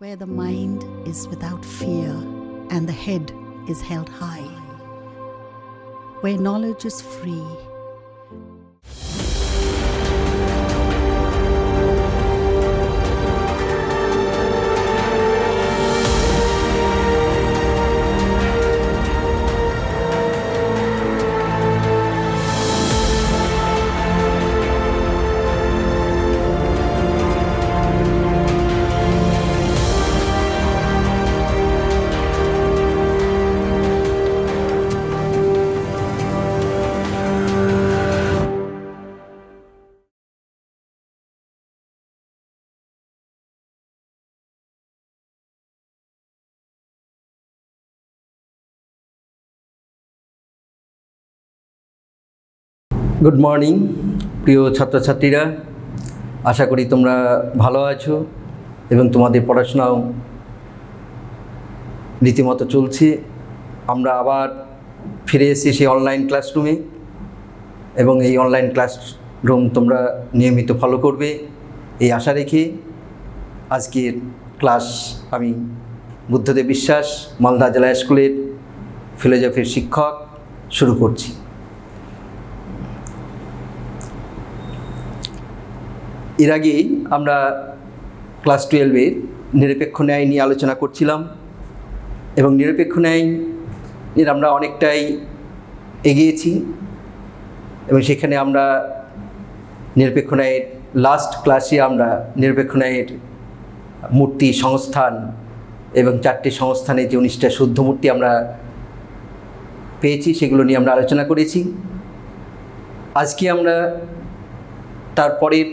where the mind is without fear and the head is held high, where knowledge is free. Good morning প্রিয় ছাত্রছাত্রীরা, আশা করি তোমরা ভালো আছো এবং তোমাদের পড়াশোনাও রীতিমতো চলছে। আমরা আবার ফিরে এসেছি সেই অনলাইন ক্লাসরুমে এবং এই অনলাইন ক্লাসরুম তোমরা নিয়মিত ফলো করবে এই আশা রেখে আজকের ক্লাস আমি বুদ্ধদেব বিশ্বাস, মালদা জেলা স্কুলের ফিলোজফির শিক্ষক শুরু করছি। এর আগেই আমরা ক্লাস 12-এর নিরপেক্ষ ন্যায় নিয়ে আলোচনা করছিলাম এবং নিরপেক্ষ ন্যায়ের আমরা অনেকটাই এগিয়েছি এবং সেখানে আমরা নিরপেক্ষ ন্যায়ের লাস্ট ক্লাসে আমরা নিরপেক্ষ ন্যায়ের মূর্তি সংস্থান এবং 4টি সংস্থানে যে 19টা শুদ্ধ মূর্তি আমরা পেয়েছি সেগুলো নিয়ে আমরা আলোচনা করেছি। আজকে আমরা তারপরের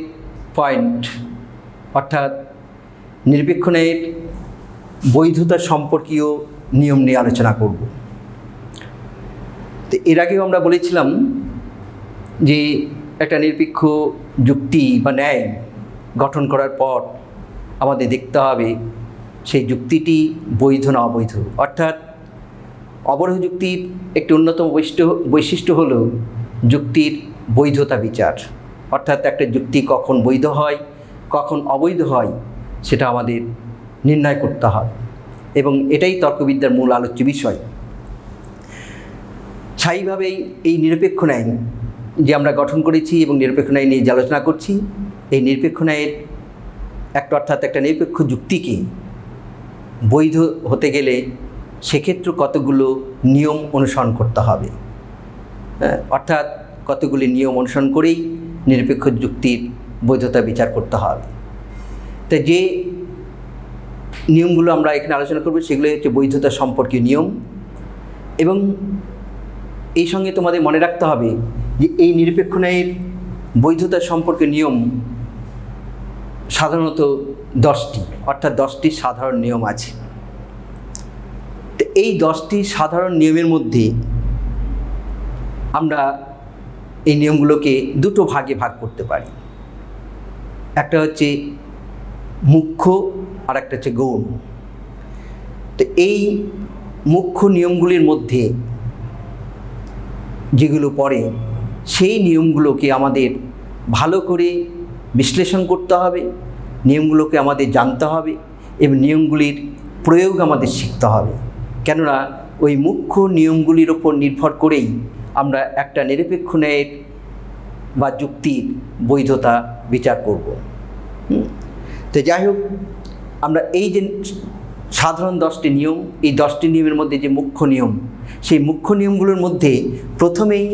পয়েন্ট অর্থাৎ নিরপেক্ষ ন্যায়ের বৈধতা সম্পর্কীয় নিয়ম নিয়ে আলোচনা করব। তো এর আগেও আমরা বলেছিলাম যে একটা নিরপেক্ষ যুক্তি বা ন্যায় গঠন করার পর আমাদের দেখতে হবে সেই যুক্তিটি বৈধ না অবৈধ। অর্থাৎ অবৈধ যুক্তির একটি অন্যতম বৈশিষ্ট্য হলো যুক্তির বৈধতা বিচার। অর্থাৎ একটা যুক্তি কখন বৈধ হয় কখন অবৈধ হয় সেটা আমাদের নির্ণয় করতে হয় এবং এটাই তর্কবিদ্যার মূল আলোচ্য বিষয়। স্থায়ীভাবেই এই নিরপেক্ষ ন্যায় যে আমরা গঠন করেছি এবং নিরপেক্ষ ন্যায় নিয়ে যে আলোচনা করছি, এই নিরপেক্ষ ন্যায়ের অর্থাৎ একটা নিরপেক্ষ যুক্তিকে বৈধ হতে গেলে সেক্ষেত্রে কতগুলো নিয়ম অনুসরণ করতে হবে। অর্থাৎ কতগুলি নিয়ম অনুসরণ করেই নিরপেক্ষ যুক্তির বৈধতা বিচার করতে হবে। তাই যে নিয়মগুলো আমরা এখানে আলোচনা করব সেগুলো হচ্ছে বৈধতা সম্পর্কীয় নিয়ম এবং এই সঙ্গে তোমাদের মনে রাখতে হবে যে এই নিরপেক্ষ ন্যায়ের বৈধতা সম্পর্কীয় নিয়ম সাধারণত 10টি, অর্থাৎ 10টি সাধারণ নিয়ম আছে। তো এই 10টি সাধারণ নিয়মের মধ্যে আমরা এই নিয়মগুলোকে দুটো ভাগে ভাগ করতে পারি। একটা হচ্ছে মুখ্য আর একটা হচ্ছে গৌণ। তো এই মুখ্য নিয়মগুলির মধ্যে যেগুলো পড়ে সেই নিয়মগুলোকে আমাদের ভালো করে বিশ্লেষণ করতে হবে, নিয়মগুলোকে আমাদের জানতে হবে এবং নিয়মগুলির প্রয়োগ আমাদের শিখতে হবে। কেননা ওই মুখ্য নিয়মগুলির ওপর নির্ভর করেই আমরা একটা নিরপেক্ষ ন্যায়ের বা যুক্তির বৈধতা বিচার করব। তো যাই হোক, আমরা এই যে সাধারণ 10টি নিয়ম, এই 10টি নিয়মের মধ্যে যে মুখ্য নিয়ম, সেই মুখ্য নিয়মগুলোর মধ্যে প্রথমেই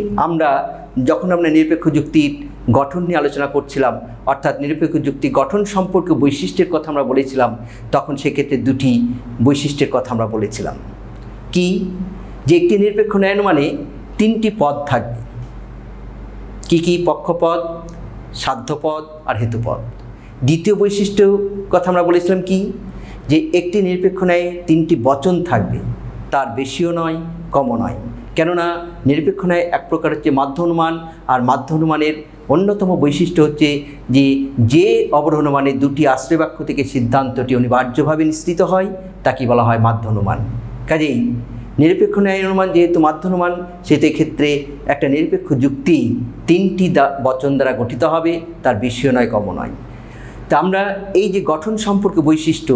যখন আমরা নিরপেক্ষ যুক্তির গঠন নিয়ে আলোচনা করছিলাম, অর্থাৎ নিরপেক্ষ যুক্তি গঠন সম্পর্কে বৈশিষ্ট্যের কথা আমরা বলেছিলাম, তখন সেক্ষেত্রে 2টি বৈশিষ্ট্যের কথা আমরা বলেছিলাম। কি? যে একটি নিরপেক্ষ ন্যায় মানে 3টি পদ থাকবে। কি কি? পক্ষপদ, সাধ্যপদ আর হেতুপদ। দ্বিতীয় বৈশিষ্ট্য কথা আমরা বলেছিলাম কি? যে একটি নিরপেক্ষ ন্যায়ে 3টি বচন থাকবে, তার বেশিও নয় কমও নয়। কেননা নিরপেক্ষ ন্যায় এক প্রকার হচ্ছে মাধ্য অনুমান, আর মাধ্য অনুমানের অন্যতম বৈশিষ্ট্য হচ্ছে যে অবরোহণমানে 2টি আশ্রয় বাক্য থেকে সিদ্ধান্তটি অনিবার্যভাবে নিশ্চিত হয় তাকে বলা হয় মাধ্য অনুমান। কাজেই নিরপেক্ষ ন্যায় অনুমান যেহেতু মাধ্য অনুমান, সেটি ক্ষেত্রে একটা নিরপেক্ষ যুক্তি 3টি বচন দ্বারা গঠিত হবে, তার বেশিও নয় কমও নয়। তা তা আমরা এই যে গঠন সম্পর্কে বৈশিষ্ট্য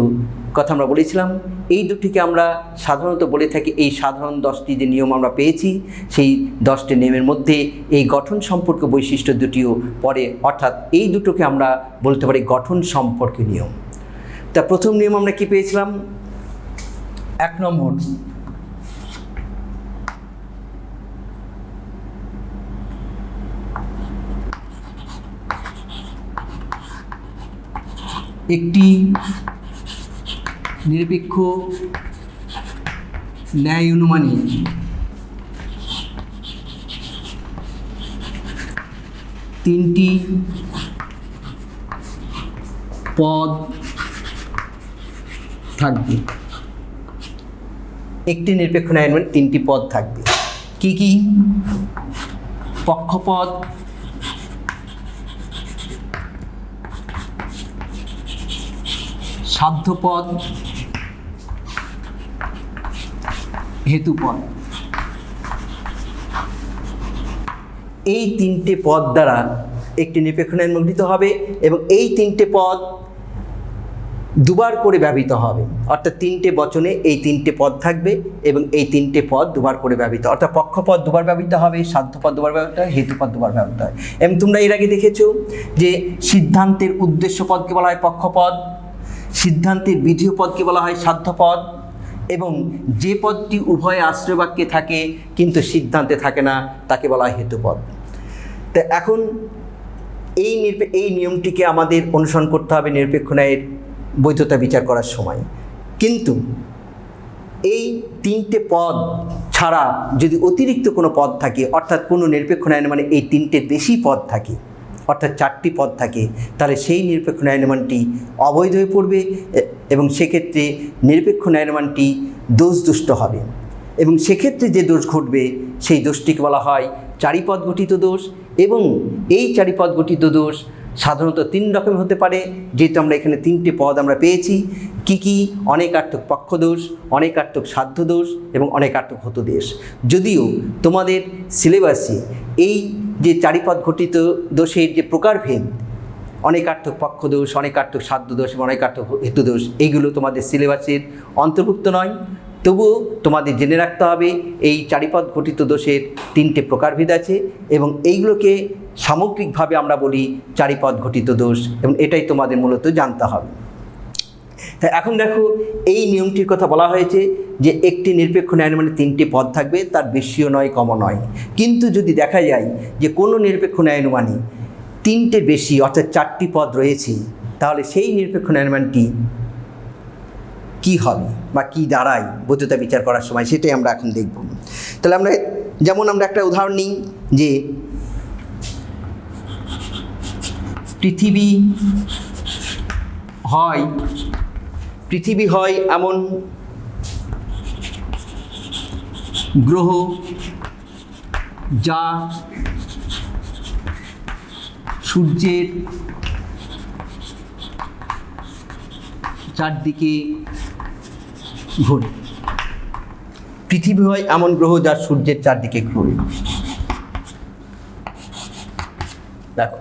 কথা আমরা বলেছিলাম, এই দুটিকে আমরা সাধারণত বলে থাকি, এই সাধারণ 10টি যে নিয়ম আমরা পেয়েছি সেই 10টি নিয়মের মধ্যে এই গঠন সম্পর্কে বৈশিষ্ট্য দুটিও পড়ে, অর্থাৎ এই দুটোকে আমরা বলতে পারি গঠন সম্পর্কে নিয়ম। তা প্রথম নিয়ম আমরা কি পেয়েছিলাম? 1 নম্বর, একটি নিরপেক্ষ ন্যায় অনুমানিক তিনটি পদ থাকবে। একটি নিরপেক্ষ ন্যায় অনুমানিক 3টি পদ থাকবে। কি কি? পক্ষপদ, সাধ্যপদ, হেতুপদ। এই 3টে পদ দ্বারা একটি নিরপেক্ষ ন্যায় গঠিত হবে এবং এই 3টে পদ দুবার করে ব্যবহৃত হবে, অর্থাৎ 3টে বচনে এই 3টে পদ থাকবে এবং এই 3টে পদ দুবার করে ব্যবহৃত, অর্থাৎ পক্ষপদ দুবার ব্যবহৃত হবে, সাধ্যপদ দুবার ব্যবহৃত হয়, হেতুপদ দুবার ব্যবহৃত হয়। এবং তোমরা এর আগে দেখেছো যে সিদ্ধান্তের উদ্দেশ্য পদকে বলা হয় পক্ষপদ, সিদ্ধান্তের বিধেয় পদকে বলা হয় সাধ্যপদ, এবং যে পদটি উভয় আশ্রয় বাক্যে থাকে কিন্তু সিদ্ধান্তে থাকে না তাকে বলা হয় হেতুপদ। তা এখন এই নিয়মটিকে আমাদের অনুসরণ করতে হবে নিরপেক্ষ ন্যায়ের বৈধতা বিচার করার সময়। কিন্তু এই 3টে পদ ছাড়া যদি অতিরিক্ত কোনো পদ থাকে, অর্থাৎ কোনো নিরপেক্ষ ন্যায় মানে এই 3টের বেশি পদ থাকে, অর্থাৎ 4টি পদ থাকে, তাহলে সেই নিরপেক্ষ ন্যায়মানটি অবৈধ হয়ে পড়বে এবং সেক্ষেত্রে নিরপেক্ষ ন্যায়মানটি দোষদুষ্ট হবে এবং সেক্ষেত্রে যে দোষ ঘটবে সেই দোষটিকে বলা হয় চারিপদ গঠিত দোষ। এবং এই চারিপদ গঠিত দোষ সাধারণত 3 রকম হতে পারে, যেহেতু আমরা এখানে 3টে পদ আমরা পেয়েছি। কি কি? অনেকার্থক পক্ষ দোষ, অনেকার্থক সাধ্য দোষ এবং অনেকার্থক হত দোষ। যদিও তোমাদের সিলেবাসে এই যে চারিপদ ঘটিত দোষের যে প্রকারভেদ, অনেকার্থক পক্ষ দোষ, অনেকার্থক সাধ্য দোষ এবং অনেকার্থক হেতু দোষ, এইগুলো তোমাদের সিলেবাসের অন্তর্ভুক্ত নয়, তবুও তোমাদের জেনে রাখতে হবে এই চারিপদ ঘটিত দোষের 3টে প্রকারভেদ আছে এবং এইগুলোকে সামগ্রিকভাবে আমরা বলি চারিপদ ঘটিত দোষ, এবং এটাই তোমাদের মূলত জানতে হবে। তা এখন দেখো, এই নিয়মটির কথা বলা হয়েছে যে একটি নিরপেক্ষ ন্যায় মানে 3টে পদ থাকবে, তার বেশিও নয় কমও নয়। কিন্তু যদি দেখা যায় যে কোনো নিরপেক্ষ ন্যায় অনুমানে 3টের বেশি অর্থাৎ 4টি পদ রয়েছে, তাহলে সেই নিরপেক্ষ ন্যায় অনুমানটি কী হবে বা কী দাঁড়ায় বৈধতা বিচার করার সময়, সেটাই আমরা এখন দেখব। তাহলে আমরা একটা উদাহরণ নিই যে পৃথিবী হয় এমন গ্রহ যা সূর্যের চারদিকে ঘোরে। পৃথিবী হয় এমন গ্রহ যা সূর্যের চারদিকে ঘোরে। দেখো,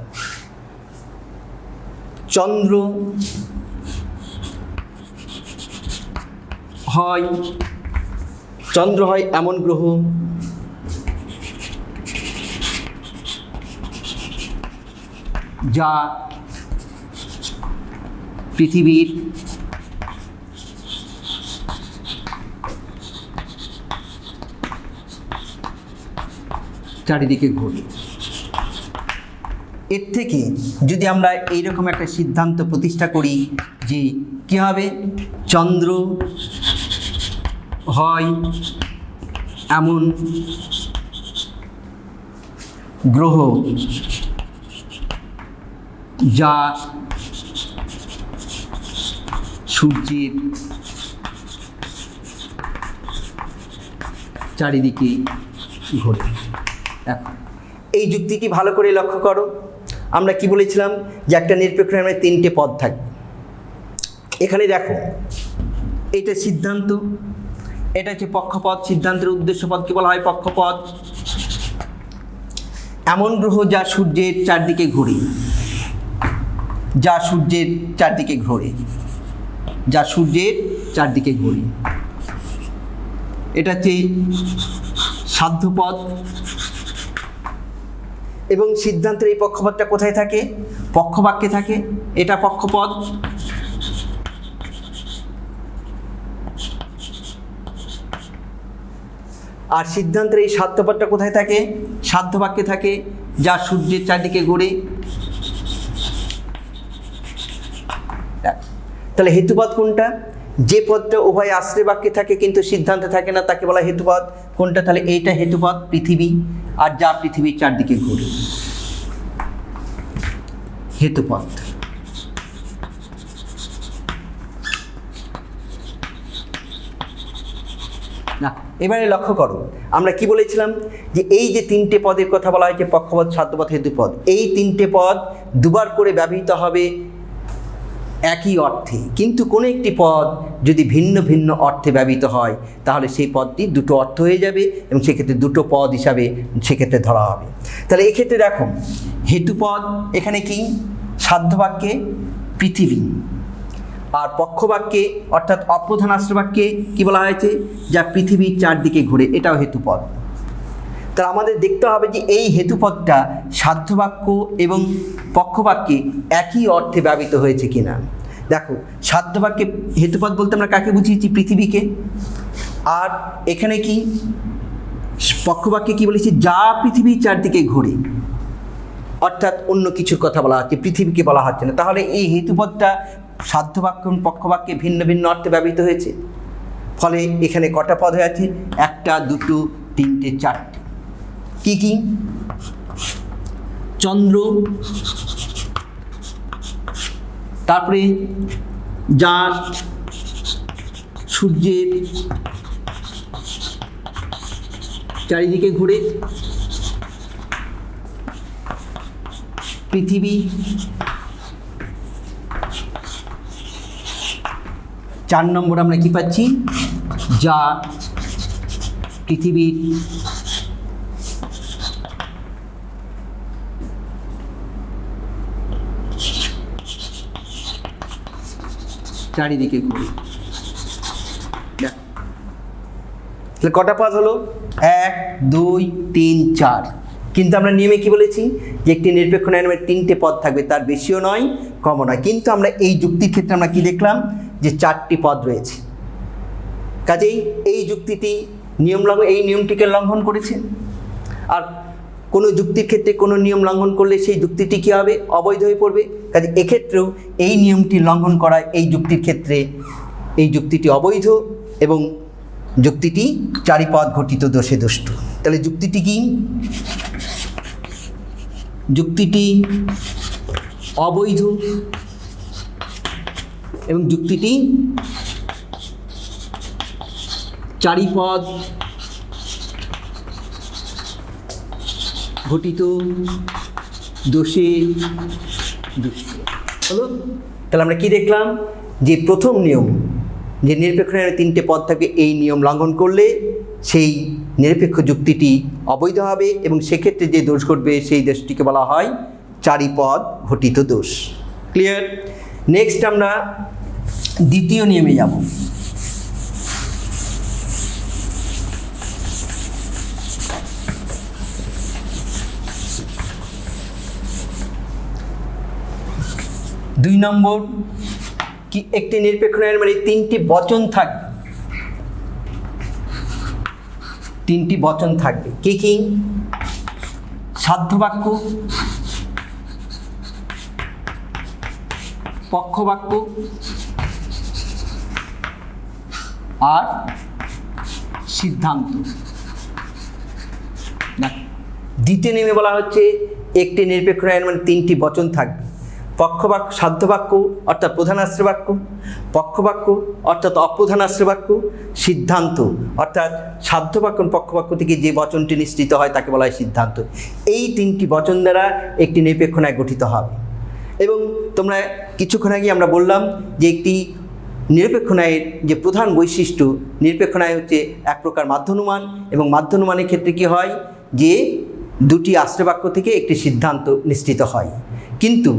চন্দ্র হয় এমন গ্রহ যা পৃথিবীর চারিদিকে ঘোরে। এর থেকে যদি আমরা এইরকম একটা সিদ্ধান্ত প্রতিষ্ঠা করি যে কী হবে, চন্দ্র হয় এমন গ্রহ যা সূর্যের চারিদিকে ঘোরে। এখন এই যুক্তিটি ভালো করে লক্ষ্য করো। আমরা কি বলেছিলাম যে একটা নিরপেক্ষ ন্যায় 3টে পদ থাকবে। এখানে দেখো, এটা সিদ্ধান্ত, এটা হচ্ছে পক্ষপদ। সিদ্ধান্তের উদ্দেশ্য পদকে বলা হয় পক্ষপদ। এমন গ্রহ যা সূর্যের চারদিকে ঘুরে, যা সূর্যের চারদিকে ঘোরে, যা সূর্যের চারদিকে ঘোরে। এটা হচ্ছে সাধ্যপদ। এবং সিদ্ধান্তের এই পক্ষপদটা কোথায় থাকে? পক্ষবাক্যে থাকে। এটা পক্ষপদ। আর সিদ্ধান্তের এই সাধ্যপদটা কোথায় থাকে? সাধ্যবাক্যে থাকে, যা সূর্যের চারদিকে ঘোরে। তাহলে হেতুপদ কোনটা? যে পদটা উভয় আশ্রয় বাক্যে থাকে কিন্তু সিদ্ধান্তে থাকে না তাকে বলা হেতুপদ। কোনটা? তাহলে এইটা হেতুপদ, পৃথিবী, আর যা পৃথিবীর চারদিকে ঘুরে, হেতুপদ। না, এবারে লক্ষ্য করো, আমরা কি বলেছিলাম যে এই যে তিনটে পদের কথা বলা হয়েছে, পক্ষপদ, সাধ্যপদ, হেতুপদ, এই তিনটে পদ দুবার করে ব্যবহৃত হবে একই অর্থে, কিন্তু কোনো একটি পদ যদি ভিন্ন ভিন্ন অর্থে ব্যবহৃত হয় তাহলে সেই পদটি দুটো অর্থ হয়ে যাবে এবং সেক্ষেত্রে দুটো পদ হিসাবে সেক্ষেত্রে ধরা হবে। তাহলে এক্ষেত্রে দেখো, হেতুপদ এখানে কি? সাধ্যবাক্যে পৃথিবী, আর পক্ষবাক্যে অর্থাৎ অপ্রধান আশ্রবাক্যে কি বলা হয়েছে? যা পৃথিবীর চারদিকে ঘুরে, এটাও হেতুপদ। তাহলে আমাদের দেখতে হবে যে এই হেতুপদটা সাধ্যবাক্য এবং পক্ষবাক্যে একই অর্থে ব্যবহৃত হয়েছে কিনা। দেখো, সাধ্যবাক্যে হেতুপদ বলতে আমরা কাকে বুঝিয়েছি? পৃথিবীকে। আর এখানে কি পক্ষবাক্যে কি বলেছি? যা পৃথিবীর চারদিকে ঘুরে, অর্থাৎ অন্য কিছুর কথা বলা হচ্ছে, পৃথিবীকে বলা হচ্ছে না। তাহলে এই হেতুপদটা সাধ্যবাক্য এবং পক্ষবাক্যে ভিন্ন ভিন্ন অর্থে ব্যবহৃত হয়েছে। ফলে এখানে কটা পদ হয়ে আছে? একটা, দুটো, তিনটে, চারটে। কি কি? চন্দ্র, তারপরে যা সূর্যের চারিদিকে ঘুরে, পৃথিবী, 4 নম্বর আমরা কি পাচ্ছি? যা পৃথিবীর চারিদিকে ঘুরে। তাহলে কটা পদ হলো? 1, 2, 3, 4। কিন্তু আমরা নিয়মে কি বলেছি? যে একটি নিরপেক্ষ নামের 3টে পদ থাকবে, তার বেশিও নয় কমও নয়। কিন্তু আমরা এই যুক্তির ক্ষেত্রে আমরা কি দেখলাম? যে 4টি পদ রয়েছে। কাজেই এই যুক্তিটি এই নিয়মটিকে লঙ্ঘন করেছে। আর কোনো যুক্তির ক্ষেত্রে কোনো নিয়ম লঙ্ঘন করলে সেই যুক্তিটি কী হবে? অবৈধ হয়ে পড়বে। কাজে এক্ষেত্রেও এই নিয়মটি লঙ্ঘন করা এই যুক্তির ক্ষেত্রে এই যুক্তিটি অবৈধ এবং যুক্তিটি চারিপদ ঘটিত দোষে দুষ্টু। তাহলে যুক্তিটি কি? যুক্তিটি অবৈধ এবং যুক্তিটি চারিপদ ঘটিত দোষে দুষ্ট হলো। তাহলে আমরা কি দেখলাম? যে প্রথম নিয়ম, যে নিরপেক্ষ নামের 3টে পদ থাকবে, এই নিয়ম লঙ্ঘন করলে সেই নিরপেক্ষ যুক্তিটি অবৈধ হবে এবং সেক্ষেত্রে যে দোষ ঘটবে সেই দোষটিকে বলা হয় চারিপদ ঘটিত দোষ। ক্লিয়ার? নেক্সট আমরা দ্বিতীয় নিয়মে যাব। দুই নম্বর কি? একটি নিরপেক্ষ নামের মানে 3টি বচন থাকবে। 3টি বচন থাকবে। কি কি? সাধ্যবাক্য, পক্ষবাক্য আর সিদ্ধান্ত। দ্বিতীয় নিয়মে বলা হচ্ছে একটি নিরপেক্ষ নামের মানে 3টি বচন থাকবে। পক্ষবাক্য, সাধ্যবাক্য অর্থাৎ প্রধান আশ্রয়বাক্য, পক্ষবাক্য অর্থাৎ অপ্রধান আশ্রয়বাক্য, সিদ্ধান্ত অর্থাৎ সাধ্যবাক্য পক্ষবাক্য থেকে যে বচনটি নিশ্চিত হয় তাকে বলা হয় সিদ্ধান্ত। এই 3টি বচন দ্বারা একটি নিরপেক্ষ ন্যায় গঠিত হবে। এবং তোমরা কিছুক্ষণ আগে আমরা বললাম যে একটি নিরপেক্ষ ন্যায়ের যে প্রধান বৈশিষ্ট্য, নিরপেক্ষ ন্যায় হচ্ছে এক প্রকার মাধ্যানুমান এবং মাধ্যানুমানের ক্ষেত্রে কি হয়? যে দুটি আশ্রয়বাক্য থেকে একটি সিদ্ধান্ত নিশ্চিত হয়। কিন্তু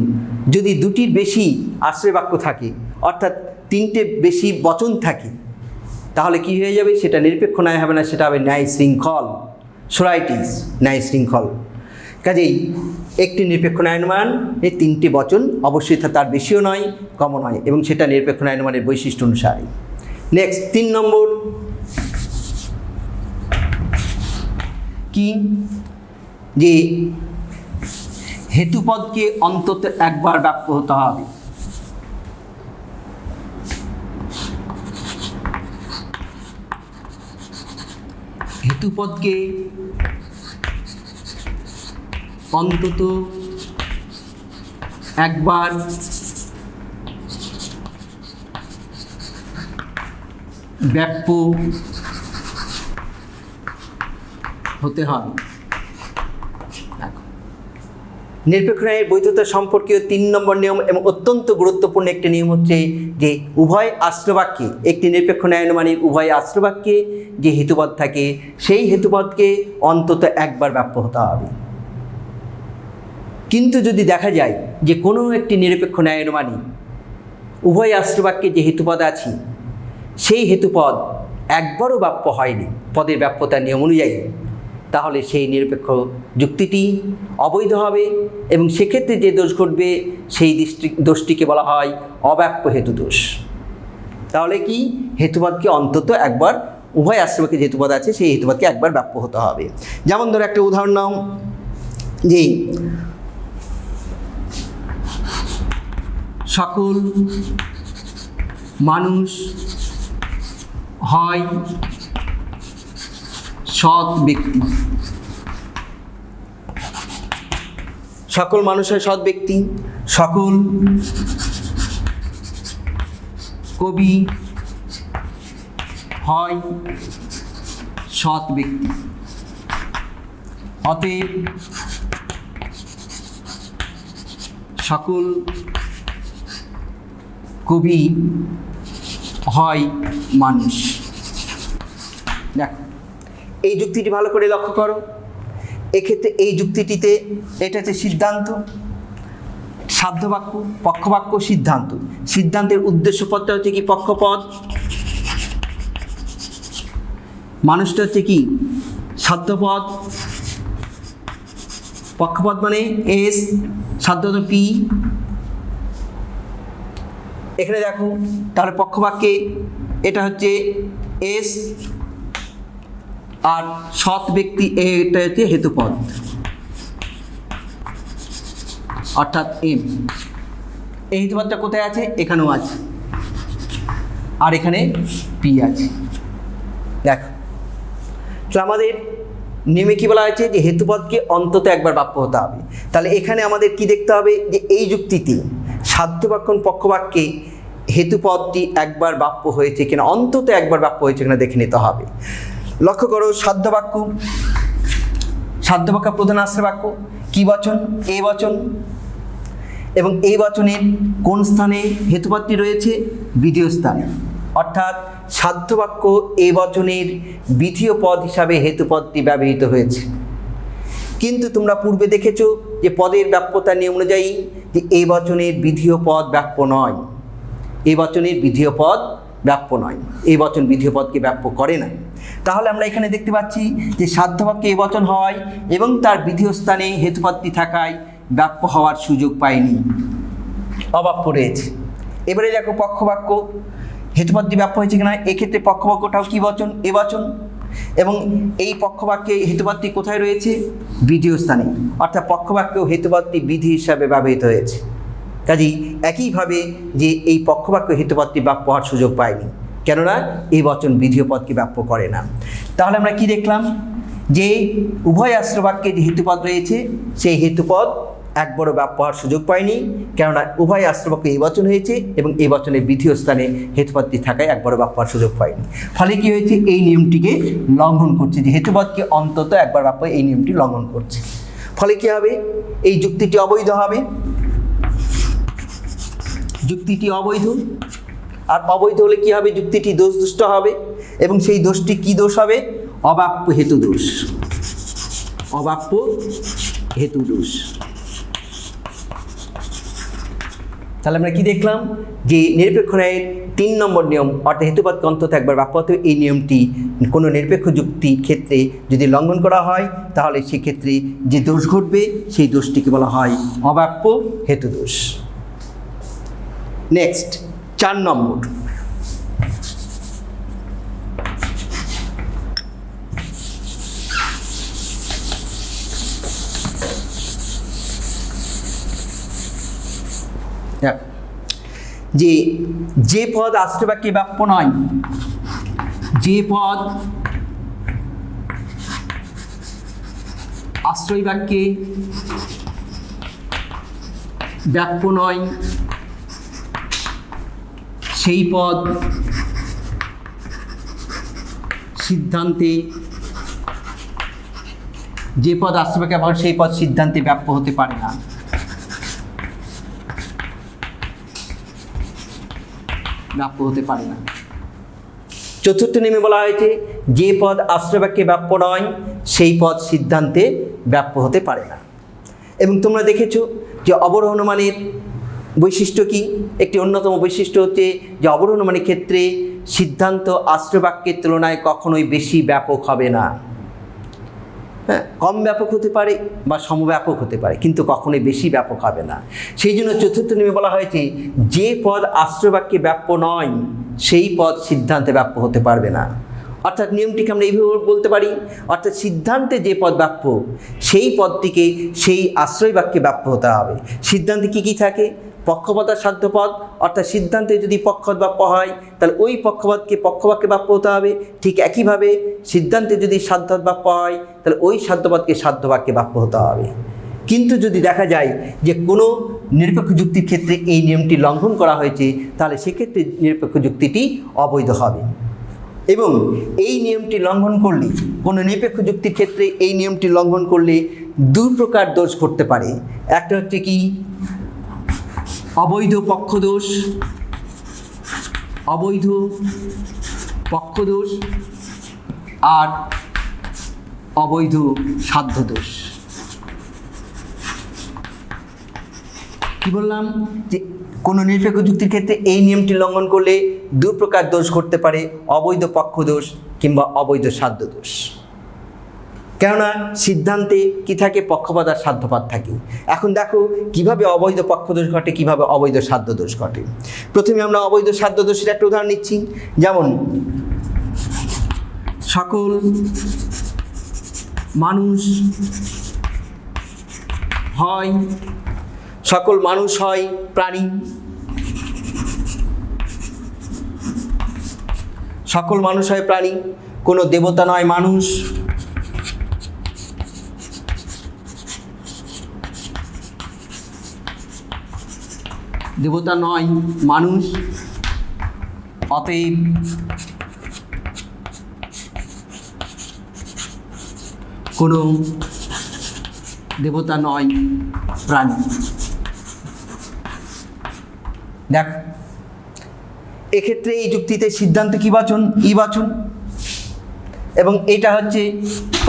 যদি দুটির বেশি আশ্রয় বাক্য থাকে, অর্থাৎ তিনটে বেশি বচন থাকে, তাহলে কি হয়ে যাবে? সেটা নিরপেক্ষ ন্যায় হবে না, সেটা হবে ন্যায় শৃঙ্খল, সোরাইটিস, ন্যায় শৃঙ্খল। কাজেই একটি নিরপেক্ষ ন্যায়ানুমান এই তিনটি বচন অবশ্যই তার বেশিও নয়, কমও নয়, এবং সেটা নিরপেক্ষ ন্যায়ানুমানের বৈশিষ্ট্য অনুসারে। নেক্সট 3 নম্বর কি, যে হেতুপদকে অন্তত একবার বাক্য হতে হবে। হেতুপদকে অন্তত একবার ব্যাপ্য হতে হবে। নিরপেক্ষ ন্যায়ের বৈধতা সম্পর্কীয় 3 নম্বর নিয়ম এবং অত্যন্ত গুরুত্বপূর্ণ একটি নিয়ম হচ্ছে যে উভয় আশ্রবাক্যে, একটি নিরপেক্ষ ন্যায়ানুমানের উভয় আশ্রবাক্যে যে হেতুপদ থাকে সেই হেতুপদকে অন্তত একবার ব্যাপ্য হতে হবে। কিন্তু যদি দেখা যায় যে কোনো একটি নিরপেক্ষ ন্যায়ানুমানী উভয় আশ্রবাক্যে যে হেতুপদ আছে সেই হেতুপদ একবারও ব্যাপ্য হয়নি পদের ব্যাপ্যতার নিয়ম অনুযায়ী, তাহলে সেই নিরপেক্ষ যুক্তিটি অবৈধ হবে এবং সেক্ষেত্রে যে দোষ ঘটবে সেই দোষটিকে বলা হয় অব্যাপ্য হেতু দোষ। তাহলে কি, হেতুপদকে অন্তত একবার, উভয় আশ্রবাক্যে যে হেতুপদ আছে সেই হেতুপদকে একবার ব্যাপ্য হতে হবে। যেমন ধরো একটা উদাহরণ নাও, যে সকল মানুষ হয় সৎ ব্যক্তি। সকল মানুষ হয় সৎ ব্যক্তি। সকল কবি হয় সৎ ব্যক্তি। অতএব সকল কবি হয় মানুষ। দেখো এই যুক্তিটি ভালো করে লক্ষ্য করো। এক্ষেত্রে এই যুক্তিটিতে এটা হচ্ছে সিদ্ধান্ত, সাধ্যবাক্য, পক্ষবাক্য, সিদ্ধান্ত। সিদ্ধান্তের উদ্দেশ্য পদটা হচ্ছে কি? পক্ষপদ। মানুষটা হচ্ছে কি? সাধ্যপদ। পক্ষপদ মানে এস, সাধ্য পি। এখানে দেখো তাহলে পক্ষবাক্যে এটা হচ্ছে এস, আর সৎ ব্যক্তি এটা হচ্ছে হেতুপদ, অর্থাৎ এম। এই হেতুপদটা কোথায় আছে? এখানেও আছে, আর এখানে পি আছে। দেখো তাহলে আমাদের নিয়মে কি বলা হয়েছে? যে হেতুপদকে অন্তত একবার বাক্য হতে হবে। তাহলে এখানে আমাদের কি দেখতে হবে? যে এই যুক্তিতে সাধ্যবাক্য পক্ষবাক্যে হেতুপদটি একবার বাক্য হয়েছে কিনা, অন্তত একবার বাক্য হয়েছে কিনা দেখে নিতে হবে। লক্ষ্য করো, সাধ্যবাক্য, সাধ্যবাক্য প্রধান আশ্রয় বাক্য কি বচন? এ বচন। এবং এই বচনের কোন স্থানে হেতুপদটি রয়েছে? বিধেয় স্থানে। অর্থাৎ সাধ্যবাক্য এ বচনের বিধেয় পদ হিসাবে হেতুপদটি ব্যবহৃত হয়েছে। কিন্তু তোমরা পূর্বে দেখেছো যে পদের ব্যাপ্যতার নিয়ম অনুযায়ী যে এই বচনের বিধেয় পদ ব্যাপ্য নয়। এই বচনের বিধেয় পদ ব্যাপ্য নয়, এই বচন বিধেয় পদকে ব্যাপ্য করে না। তাহলে আমরা এখানে দেখতে পাচ্ছি যে সাধ্যবাক্যে এই বচন হয় এবং তার বিধেয় স্থানে হেতুপদটি থাকায় ব্যাপ্য হওয়ার সুযোগ পায়নি, অব্যাপ্য রয়েছে। এবারে দেখো পক্ষবাক্য, হেতুপদটি ব্যাপ্য হয়েছে কিনা। এক্ষেত্রে পক্ষবাক্যটাও কি বচন? এ বচন। এবং এই পক্ষবাক্যে হেতুপদটি কোথায় রয়েছে? বিধেয় স্থানে। অর্থাৎ পক্ষবাক্যেও হেতুপদটি বিধি হিসাবে ব্যবহৃত হয়েছে। কাজেই একইভাবে যে এই পক্ষবাক্য হেতুপদটি ব্যাপ্য হওয়ার সুযোগ পায়নি, কেননা এই বচন বিধেয় পদকে ব্যাপ্য করে না। তাহলে আমরা কি দেখলাম? যে উভয় আশ্রবাক্যে যে হেতুপদ রয়েছে সেই হেতুপদ একবারও ব্যাপ্য হওয়ার সুযোগ পায়নি, কেননা উভয় আশ্রবাক্য এই বচন হয়েছে এবং এই বচনের বিধেয় স্থানে হেতুপদটি থাকায় একবারও ব্যাপ্য হওয়ার সুযোগ পায়নি। ফলে কি হয়েছে? এই নিয়মটিকে লঙ্ঘন করছে, যে হেতুপদকে অন্তত একবার ব্যাপ্য, এই নিয়মটি লঙ্ঘন করছে। ফলে কি হবে? এই যুক্তিটি অবৈধ হবে। যুক্তিটি অবৈধ, আর অবৈধ হলে কি হবে? যুক্তিটি দোষদুষ্ট হবে, এবং সেই দোষটি কি দোষ হবে? অব্যাপ্য হেতু দোষ। অব্যাপ্য হেতু দোষ। তাহলে আমরা কি দেখলাম যে নিরপেক্ষ ন্যায়ের 3 নম্বর নিয়ম অর্থাৎ হেতুবাদকে অন্তত একবার ব্যাপ্য হতে হবে। এই নিয়মটি কোনো নিরপেক্ষ যুক্তির ক্ষেত্রে যদি লঙ্ঘন করা হয় তাহলে সেক্ষেত্রে যে দোষ ঘটবে সেই দোষটিকে বলা হয় অব্যাপ্য হেতু দোষ। নেক্সট 4 নম্বর, যে পদ আশ্রয় বাক্যে ব্যাপ্য নয়, যে পদ আশ্রয় বাক্যে ব্যাপ্য নয় সেই পদ সিদ্ধান্তে, যে পদ আশ্রয় বাক্যে ব্যাপ্য সেই পদ সিদ্ধান্তে ব্যাপ্য হতে পারে না। ব্যাপ্য হতে পারে না। চতুর্থ নিয়মে বলা হয়েছে যে পদ আশ্রয় বাক্যে ব্যাপ্য নয় সেই পদ সিদ্ধান্তে ব্যাপ্য হতে পারে না। এবং তোমরা দেখেছো যে অবরোহণমানের বৈশিষ্ট্য কি? একটি অন্যতম বৈশিষ্ট্য হচ্ছে যে অবরোহণমানের ক্ষেত্রে সিদ্ধান্ত আশ্রয় বাক্যের তুলনায় কখনোই বেশি ব্যাপক হবে না। হ্যাঁ, কম ব্যাপক হতে পারে বা সমব্যাপক হতে পারে, কিন্তু কখনোই বেশি ব্যাপক হবে না। সেই জন্য চতুর্থ নিয়মে বলা হয়েছে যে পদ আশ্রয় বাক্যে ব্যাপ্য নয় সেই পদ সিদ্ধান্তে ব্যাপ্য হতে পারবে না। অর্থাৎ নিয়মটিকে আমরা এইভাবে বলতে পারি, অর্থাৎ সিদ্ধান্তে যে পদ ব্যাপ্য সেই পদটিকে সেই আশ্রয় বাক্যে ব্যাপ্য হতে হবে। সিদ্ধান্তে কী কী থাকে? পক্ষপাত আর সাধ্যপদ, অর্থাৎ সিদ্ধান্তে যদি পক্ষপাত ব্যাপ্য হয় তাহলে ওই পক্ষপাতকে পক্ষবাক্যে ব্যাপ্য হতে হবে। ঠিক একইভাবে সিদ্ধান্তে যদি সাধ্যপদ ব্যাপ্য হয় তাহলে ওই সাধ্যপদকে সাধ্যবাক্যে ব্যাপ্য হতে হবে। কিন্তু যদি দেখা যায় যে কোনো নিরপেক্ষ যুক্তির ক্ষেত্রে এই নিয়মটি লঙ্ঘন করা হয়েছে তাহলে সেক্ষেত্রে নিরপেক্ষ যুক্তিটি অবৈধ হবে। এবং এই নিয়মটি লঙ্ঘন করলে, কোনো নিরপেক্ষ যুক্তির ক্ষেত্রে এই নিয়মটি লঙ্ঘন করলে 2 প্রকার দোষ করতে পারে। একটা হচ্ছে কি অবৈধ পক্ষদোষ, অবৈধ পক্ষদোষ আর অবৈধ সাধ্যদোষ। কি বললাম? যে কোনো নিরপেক্ষ যুক্তির ক্ষেত্রে এই নিয়মটি লঙ্ঘন করলে 2 প্রকার দোষ করতে পারে, অবৈধ পক্ষদোষ কিংবা অবৈধ সাধ্যদোষ। কেননা সিদ্ধান্তে কি থাকে? পক্ষপাত আর সাধ্যপাত থাকে। এখন দেখো কিভাবে অবৈধ পক্ষদোষ ঘটে, কিভাবে অবৈধ সাধ্যদোষ ঘটে। প্রথমে আমরা অবৈধ সাধ্যদোষের একটা উদাহরণ নিচ্ছি। যেমন সকল মানুষ হয় প্রাণী, সকল মানুষ হয় প্রাণী, কোনো দেবতা নয় মানুষ, দেবতা নয় মানুষ, অতএব কোনো দেবতা নয় প্রাণী। দেখ, এক্ষেত্রে এই যুক্তিতে সিদ্ধান্ত কি বাচন? ই বাচন, এবং এটা হচ্ছে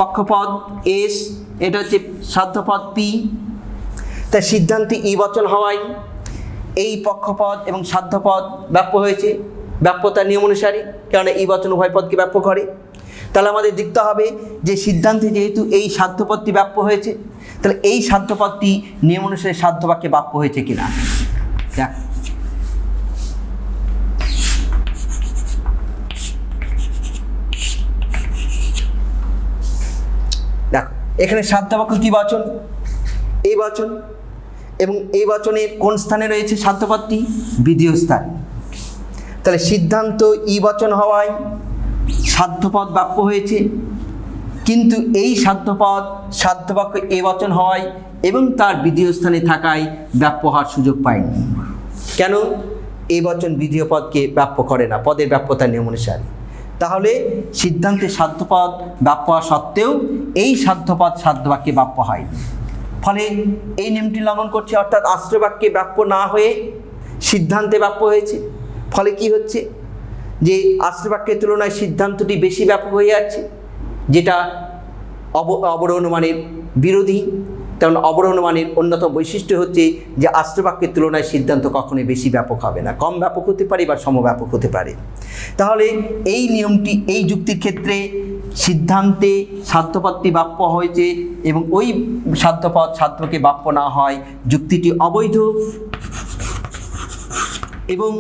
পক্ষপদ এস, এটা হচ্ছে সাধ্যপদ পি। তাই সিদ্ধান্তে ই বচন হওয়ায় এই পক্ষপদ এবং সাধ্যপদ ব্যাপ্য হয়েছে ব্যাপ্যতার নিয়ম অনুসারে, কেননা ই বচন উভয় পদকে ব্যাপ্য করে। তাহলে আমাদের দেখতে হবে যে সিদ্ধান্তে যেহেতু এই সাধ্যপদটি ব্যাপ্য হয়েছে তাহলে এই সাধ্যপদটি নিয়ম অনুসারে সাধ্যবাক্যে ব্যাপ্য হয়েছে কিনা। দেখ, দেখো এখানে সাধ্যবাক্য কি বচন? এই বচন, এবং এই বচনের কোন স্থানে রয়েছে সাধ্যপদটি? বিধেয় স্থান। তাহলে সিদ্ধান্ত ই বচন হওয়ায় সাধ্যপদ ব্যাপ্য হয়েছে, কিন্তু এই সাধ্যপদ সাধ্যবাক্য এ বচন হওয়ায় এবং তার বিধেয় স্থানে থাকায় ব্যাপ্য হওয়ার সুযোগ পায়নি। কেন? এই বচন বিধেয় পদকে ব্যাপ্য করে না পদের ব্যাপ্যতার নিয়ম অনুসারে। তাহলে সিদ্ধান্তে সাধ্যপদ ব্যাপ্য হওয়া সত্ত্বেও এই সাধ্যপদ সাধ্যবাক্যে ব্যাপ্য হয়নি। ফলে এই নিয়মটি লঙ্ঘন করছে, অর্থাৎ আশ্রয় বাক্যে ব্যাপ্য না হয়ে সিদ্ধান্তে ব্যাপ্য হয়েছে। ফলে কি হচ্ছে? যে আশ্রয় বাক্যের তুলনায় সিদ্ধান্তটি বেশি ব্যাপক হয়ে যাচ্ছে, যেটা অবরোহণমানের বিরোধী। তেমন অবরোহণমানের অন্যতম বৈশিষ্ট্য হচ্ছে যে আশ্রবাক্যের তুলনায় সিদ্ধান্ত কখনোই বেশি ব্যাপক হবে না, কম ব্যাপক হতে পারে বা সমব্যাপক হতে পারে। তাহলে এই নিয়মটি, এই যুক্তির ক্ষেত্রে সিদ্ধান্তে সাধ্যপদটি বাপ্য হয়েছে এবং ওই সাধ্যপদ সাধ্যকে বাপ্য না হয় যুক্তিটি অবৈধ, এবং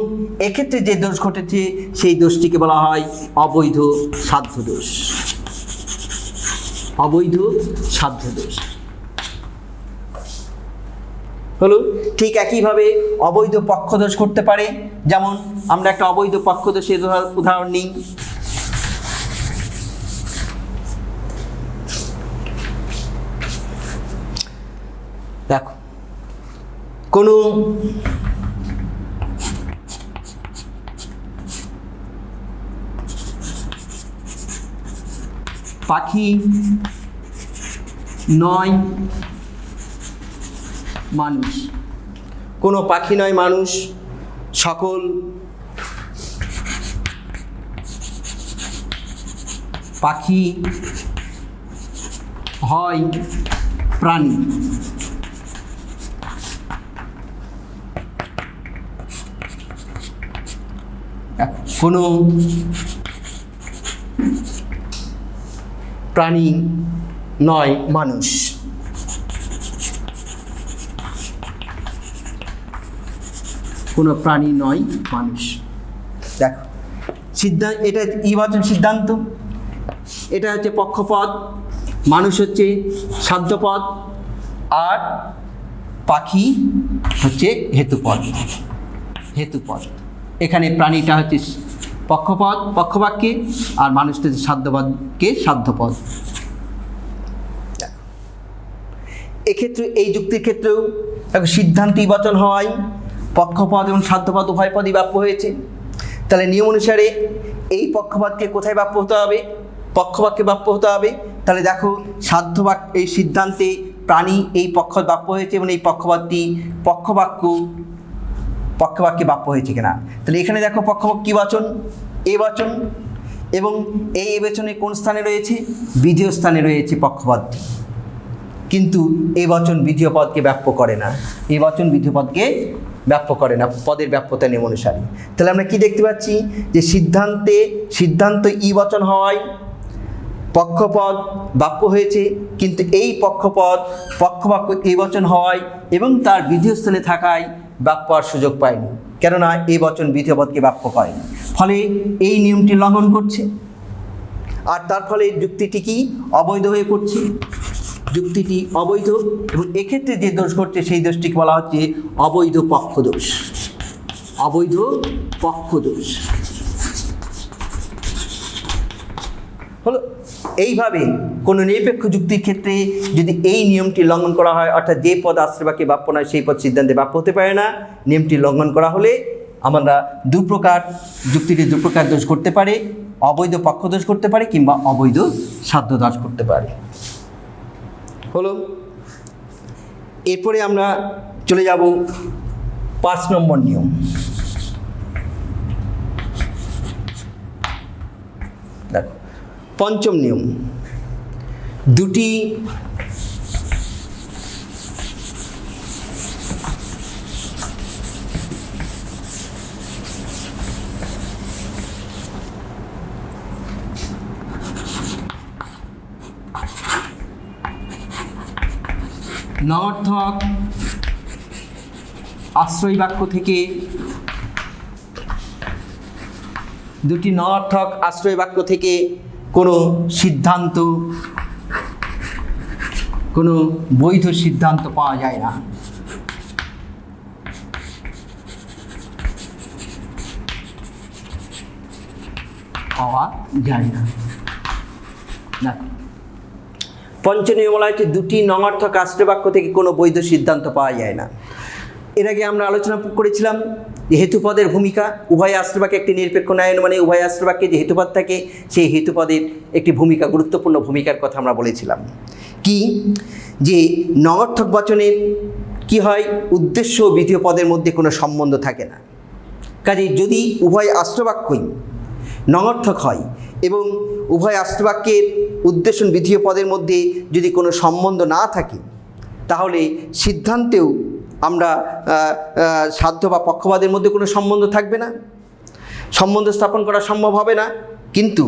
এক্ষেত্রে যে দোষ ঘটেছে সেই দোষটিকে বলা হয় অবৈধ সাধ্য দোষ। অবৈধ সাধ্য দোষ হলো। ঠিক একইভাবে অবৈধ পক্ষদোষ করতে পারে। যেমন আমরা একটা অবৈধ পক্ষদোষের উদাহরণ নিই। দেখো, কোনো পাখি নয় মানুষ, কোনো পাখি নয় মানুষ, সকল পাখি হয় প্রাণী। কোনো প্রাণী নয় মানুষ। কোনো প্রাণী নয় মানুষ। দেখো, সিদ্ধান্ত, এটা ইবাচন সিদ্ধান্ত, এটা হচ্ছে পক্ষপদ, মানুষ হচ্ছে সাধ্যপদ, আর পাখি হচ্ছে হেতুপদ। হেতুপদ, এখানে প্রাণীটা হচ্ছে পক্ষপদ পক্ষবাক্যে, আর মানুষটা হচ্ছে সাধ্যপদকে সাধ্যপদ। এক্ষেত্রে এই যুক্তির ক্ষেত্রেও সিদ্ধান্ত ইবাচন হয়, পক্ষপদ এবং সাধ্যপদ উভয় পদই বাপ্য হয়েছে। তাহলে নিয়ম অনুসারে এই পক্ষপদকে কোথায় বাপ্য হতে হবে? পক্ষবাক্যে বাপ্য হতে হবে। তাহলে দেখো, সাধ্যবাক্য, এই সিদ্ধান্তে প্রাণী এই পক্ষ বাপ্য হয়েছে এবং এই পক্ষপদটি পক্ষবাক্যে বাপ্য হয়েছে কিনা। তাহলে এখানে দেখো, পক্ষবাক্য কী বাচন? এ বাচন, এবং এই বচনে কোন স্থানে রয়েছে? বিধেয় স্থানে রয়েছে পক্ষপদটি, কিন্তু এই বচন বিধেয় পদকে ব্যাপ্য করে না। এই বচন বিধেয় পদকে ব্যাপ্য করে না পদের ব্যাপ্যতা নিয়ম অনুসারে। তাহলে আমরা কি দেখতে পাচ্ছি? যে সিদ্ধান্ত ই বচন হওয়ায় পক্ষপদ বাপ্য হয়েছে, কিন্তু এই পক্ষবাক্য এই বচন হওয়ায় এবং তার বিধেয় স্থানে থাকায় বাপ্য হওয়ার সুযোগ পায়নি, কেননা এই বচন বিধেয় পদকে বাপ্য করেনি। ফলে এই নিয়মটি লঙ্ঘন করছে, আর তার ফলে যুক্তিটি কি অবৈধ হয়ে পড়ছে। যুক্তিটি অবৈধ, এবং এক্ষেত্রে যে দোষ ঘটছে সেই দোষটিকে বলা হচ্ছে অবৈধ পক্ষদোষ। অবৈধ পক্ষদোষ হলো। এইভাবে কোনো নিরপেক্ষ যুক্তির ক্ষেত্রে যদি এই নিয়মটি লঙ্ঘন করা হয়, অর্থাৎ যে পদ আশ্রয়বাক্যে বাপ্য নয় সেই পদ সিদ্ধান্তে বাপ্য হতে পারে না, নিয়মটি লঙ্ঘন করা হলে আমরা যুক্তিটি দুপ্রকার দোষ করতে পারে, অবৈধ পক্ষদোষ করতে পারে কিংবা অবৈধ সাধ্য দোষ করতে পারে। হলো। এরপরে আমরা চলে যাব 5 নম্বর নিয়ম। দেখো, পঞ্চম নিয়ম, দুটি নঅর্থক আশ্রয় বাক্য থেকে কোনো সিদ্ধান্ত, কোনো বৈধ সিদ্ধান্ত পাওয়া যায় না। পঞ্চম বলা হচ্ছে দুটি নঅর্থক আশ্রয় বাক্য থেকে কোনো বৈধ সিদ্ধান্ত পাওয়া যায় না। এর আগে আমরা আলোচনা করেছিলাম যে হেতুপদের ভূমিকা, উভয় আশ্রয়বাক্যে একটি নিরপেক্ষ ন্যায় মানে উভয় আশ্রয়বাক্যে যে হেতুপদ থাকে সেই হেতুপদের একটি ভূমিকা, গুরুত্বপূর্ণ ভূমিকার কথা আমরা বলেছিলাম। কি যে নঅর্থক বচনের কি হয়, উদ্দেশ্য ও বিধেয় পদের মধ্যে কোনো সম্বন্ধ থাকে না। কাজেই যদি উভয় আশ্রয়বাক্যই নঅর্থক হয় এবং উভয় আশ্রয়বাক্যের উদ্দেশ্য বিধেয় পদের মধ্যে যদি কোনো সম্বন্ধ না থাকে, তাহলে সিদ্ধান্তেও আমরা সাধ্য বা পক্ষপাতের মধ্যে কোনো সম্বন্ধ থাকবে না, সম্বন্ধ স্থাপন করা সম্ভব হবে না। কিন্তু